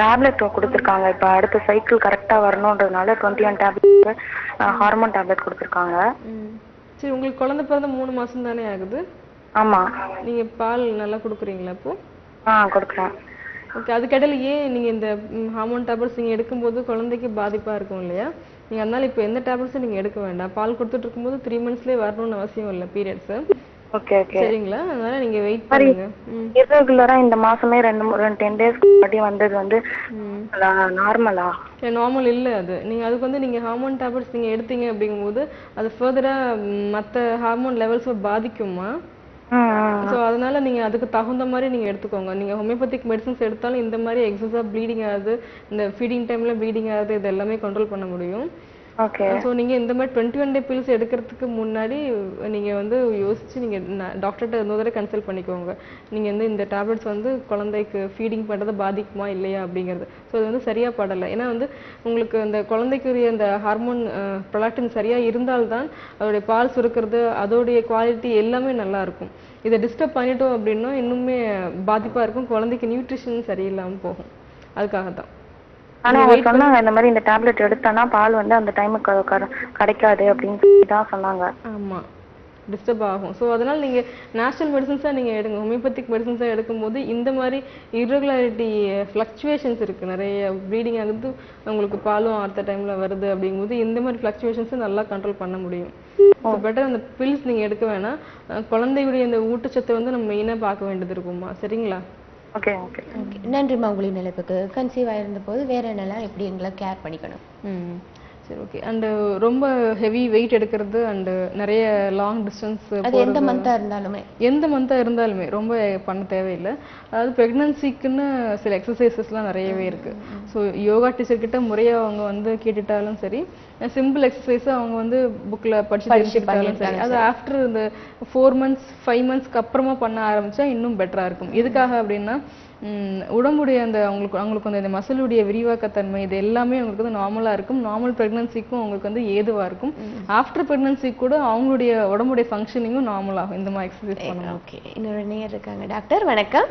டேப்லெட் கொடுத்துருக்காங்க. இப்போ அடுத்த சைக்கிள் கரெக்டாக வரணுன்றதுனால 21 டேப்லெட் ஹார்மோன் டேப்லெட் கொடுத்துருக்காங்க. சரி, உங்களுக்கு குழந்தை பிறந்த 3 மாசம் தானே ஆகுது? ஆமாம். நீங்கள் பால் நல்லா கொடுக்குறீங்களா இப்போ? கொடுக்குறேன். ஓகே. அதுக்கிடையில ஏன் நீங்கள் இந்த ஹார்மோன் டேப்லெட்ஸ் நீங்கள் எடுக்கும்போது குழந்தைக்கு பாதிப்பாக இருக்கும் இல்லையா? நீங்கள் அதனால இப்போ எந்த டேப்லெட்ஸும் நீங்கள் எடுக்க வேண்டாம். பால் கொடுத்துட்டு இருக்கும்போது 3 மந்த்ஸ்லேயே வரணும்னு அவசியம் இல்லை பீரியட்ஸு. Okay okay. சரிங்களா? அதனால நீங்கள் வெயிட் பண்ணுங்க. இர்ரெகுலராக இந்த மாதமே 10 டேஸ்க்கு முன்னாடி வந்தது வந்து நார்மலா? நார்மல் இல்லை அது. நீங்கள் அதுக்கு வந்து நீங்கள் ஹார்மோன் டேப்லெட்ஸ் நீங்கள் எடுத்தீங்க அப்படிங்கும்போது அது ஃபர்தராக மற்ற ஹார்மோன் லெவல்ஸை பாதிக்குமா? ஸோ அதனால நீங்கள் அதுக்கு தகுந்த மாதிரி நீங்கள் எடுத்துக்கோங்க. நீங்கள் ஹோமியோபதிக் மெடிசன்ஸ் எடுத்தாலும் இந்த மாதிரி எக்ஸஸாக ப்ளீடிங் ஆகுது, இந்த ஃபீடிங் டைமில் ப்ளீடிங் ஆகுது, இது எல்லாமே கண்ட்ரோல் பண்ண முடியும். ஓகே. ஸோ நீங்கள் இந்த மாதிரி 21 டே பில்ஸ் எடுக்கிறதுக்கு முன்னாடி நீங்கள் வந்து யோசிச்சு நீங்கள் டாக்டர்கிட்ட இன்னொரு தடவை கன்சல்ட் பண்ணிக்கோங்க. நீங்கள் வந்து இந்த டேப்லெட்ஸ் வந்து குழந்தைக்கு ஃபீடிங் பண்ணுறதை பாதிக்குமா இல்லையா அப்படிங்கிறது. ஸோ அது வந்து சரியாக படலை. ஏன்னா வந்து உங்களுக்கு அந்த குழந்தைக்குரிய அந்த ஹார்மோன் ப்ரொலாக்டின் சரியாக இருந்தால்தான் அதோடைய பால் சுருக்கிறது, அதோடைய குவாலிட்டி எல்லாமே நல்லா இருக்கும். இதை டிஸ்டர்ப் பண்ணிட்டோம் அப்படின்னா இன்னுமே பாதிப்பாக இருக்கும், குழந்தைக்கு நியூட்ரிஷன் சரியில்லாமல் போகும். அதுக்காக தான். ஆனா அவங்க சொன்னாங்க இந்த மாதிரி இந்த டேப்லெட் எடுத்தானா பால் வந்து அந்த டைமுக்கு கிடைக்காது அப்படின்னு சொல்லி தான் சொன்னாங்க. ஆமா, டிஸ்டர்ப் ஆகும். ஸோ அதனால நீங்க நேச்சுரல் மெடிசன்ஸாக நீங்க எடுங்க. ஹோமியோபதிக் மெடிசன்ஸாக எடுக்கும்போது இந்த மாதிரி இர்ரெகுலாரிட்டி ஃப்ளக்சுவேஷன்ஸ் இருக்கு, நிறைய ப்ளீடிங் ஆகுது, உங்களுக்கு பாலும் அடுத்த டைம்ல வருது அப்படிங்கும்போது இந்த மாதிரி ஃப்ளக்சுவேஷன்ஸை நல்லா கண்ட்ரோல் பண்ண முடியும். ஸோ பெட்டர் அந்த பில்ஸ் நீங்க எடுக்க வேணாம். குழந்தையுடைய இந்த ஊட்டச்சத்தை வந்து நம்ம மெயினாக பார்க்க வேண்டியது இருக்குமா? சரிங்களா? Okay okay okay. நன்றிம்மா உங்களின் நிலைப்புக்கு. கன்சீவ் ஆயிருந்த போது வேற என்னெல்லாம் எப்படி எங்களை கேர் பண்ணிக்கணும்? சரி, ஓகே. அண்ட் ரொம்ப ஹெவி வெயிட் எடுக்கிறது அண்ட் நிறைய லாங் டிஸ்டன்ஸ், அது எந்த மந்த்தா இருந்தாலுமே ரொம்ப பண்ண தேவையில்லை. அதாவது ப்ரெக்னன்சிக்குன்னு சில எக்ஸசைசஸ்லாம் நிறையவே இருக்கு. ஸோ யோகா டீச்சர் கிட்ட முறையாக அவங்க வந்து கேட்டுட்டாலும் சரி, சிம்பிள் எக்ஸசைஸ் அவங்க வந்து புக்கில் படிச்சு தெரிஞ்சுக்கிட்டாலும் சரி, அது ஆஃப்டர் இந்த 4 months 5 monthsக்கு அப்புறமா பண்ண ஆரம்பிச்சா இன்னும் பெட்டரா இருக்கும். எதுக்காக அப்படின்னா உடம்புடைய அந்த அவங்களுக்கு வந்து இந்த மசிலுடைய விரிவாக்கத்தன்மை இது எல்லாமே அவங்களுக்கு வந்து நார்மலா இருக்கும். நார்மல் பிரெக்னன்சிக்கும் அவங்களுக்கு வந்து ஏதுவா இருக்கும். ஆஃப்டர் பிரெக்னன்சி கூட அவங்களுடைய உடம்புடைய ஃபங்க்ஷனிங்கும் நார்மல் ஆகும் இந்த மாதிரி எக்ஸசைஸ் பண்ணணும். ஓகே. இன்னொரு நேயர் இருக்காங்க. டாக்டர் வணக்கம்.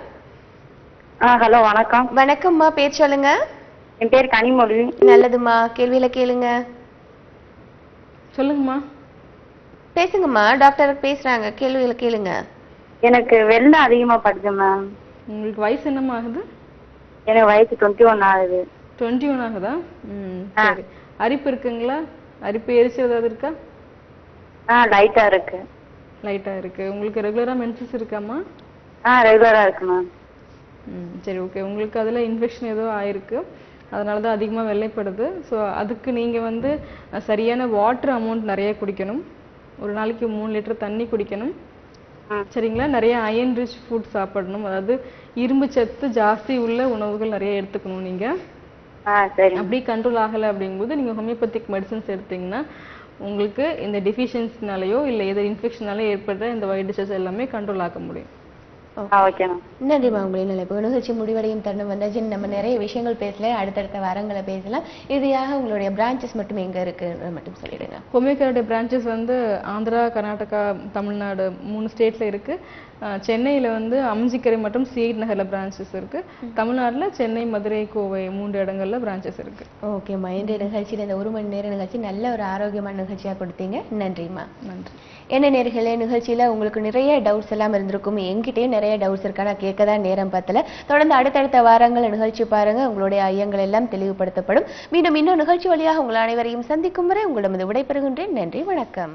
ஹலோ வணக்கம். வணக்கம்மா, பேர் சொல்லுங்க. என் பேர் கனிமொழி. நல்லதுமா, கேள்வியில கேளுங்க. சொல்லுங்கம்மா, பேசுங்கம்மா. டாக்டர் பேசுறாங்க, கேள்வியில கேளுங்க. எனக்கு வெள்ளை அதிகமா படுது மேம். உங்களுக்கு வயசு என்னம்மா ஆகுது? எனக்கு வயசு 21 ஆகுது. 21 ஆகுதா? சரி. அரிப்பு இருக்குங்களா? அரிப்பு எரிச்சல் ஏதாவது இருக்கா? லைட்டா இருக்கு. லைட்டா இருக்கு. உங்களுக்கு ரெகுலரா மென்சஸ் இருக்காமா? ரெகுலரா இருக்கு மேம். சரி, ஓகே. உங்களுக்கு அதுல இன்ஃபெக்ஷன் ஏதோ ஆயிருக்கு, அதனால தான் அதிகமாக வெள்ளைப்படுது. ஸோ அதுக்கு நீங்கள் வந்து சரியான வாட்டர் அமௌண்ட் நிறைய குடிக்கணும். ஒரு நாளைக்கு 3 லிட்டர் தண்ணி குடிக்கணும். சரிங்களா? நிறைய அயன் ரிச் ஃபுட் சாப்பிடணும். அதாவது இரும்பு சத்து ஜாஸ்தி உள்ள உணவுகள் நிறைய எடுத்துக்கணும் நீங்க. அப்படி கண்ட்ரோல் ஆகலை அப்படிங்கும்போது நீங்கள் ஹோமியோபதிக் மெடிசன்ஸ் எடுத்தீங்கன்னா உங்களுக்கு இந்த டெஃபிஷியன்சினாலேயோ இல்லை எதோ இன்ஃபெக்ஷனாலே ஏற்படுற இந்த ஒயிட் டிஷஸ் எல்லாமே கண்ட்ரோல் ஆக முடியும். நன்றிமா உங்களின் நிலைப்பு. நிகழ்ச்சி முடிவடையும் தருணம் வந்தாச்சு. நம்ம நிறைய விஷயங்கள் பேசல, அடுத்தடுத்த வாரங்களை பேசலாம். இறுதியாக உங்களுடைய பிரான்ச்சஸ் மட்டும் எங்க இருக்கு மட்டும் சொல்லிடுங்க. ஹோமியோபதியோட பிரான்ச்சஸ் வந்து ஆந்திரா, கர்நாடகா, தமிழ்நாடு 3 ஸ்டேட்ல இருக்கு. சென்னையில வந்து அம்ஜிக்கரை மற்றும் சிஐட் நகர்ல பிரான்ச்சஸ் இருக்கு. தமிழ்நாடுல சென்னை, மதுரை, கோவை 3 இடங்கள்ல பிரான்ச்சஸ் இருக்கு. ஓகேம்மா, இன்றைய நிகழ்ச்சியில் இந்த 1 மணி நேர நிகழ்ச்சி நல்ல ஒரு ஆரோக்கியமான நிகழ்ச்சியா கொடுத்தீங்க. நன்றிம்மா. நன்றி. என்ன நேர்களே, நிகழ்ச்சியில உங்களுக்கு நிறைய டவுட்ஸ் எல்லாம் இருந்திருக்கும். என்கிட்டயும் நிறைய டவுட்ஸ் இருக்கா, நான் கேட்க தான் நேரம் பத்தல. தொடர்ந்து அடுத்தடுத்த வாரங்கள் நிகழ்ச்சி பாருங்க, உங்களுடைய ஐயங்கள் எல்லாம் தெளிவுபடுத்தப்படும். மீண்டும் இன்னும் நிகழ்ச்சி வழியாக உங்கள் அனைவரையும் சந்திக்கும் வரை உங்களிடம் விடைபெறுகின்றேன். நன்றி, வணக்கம்.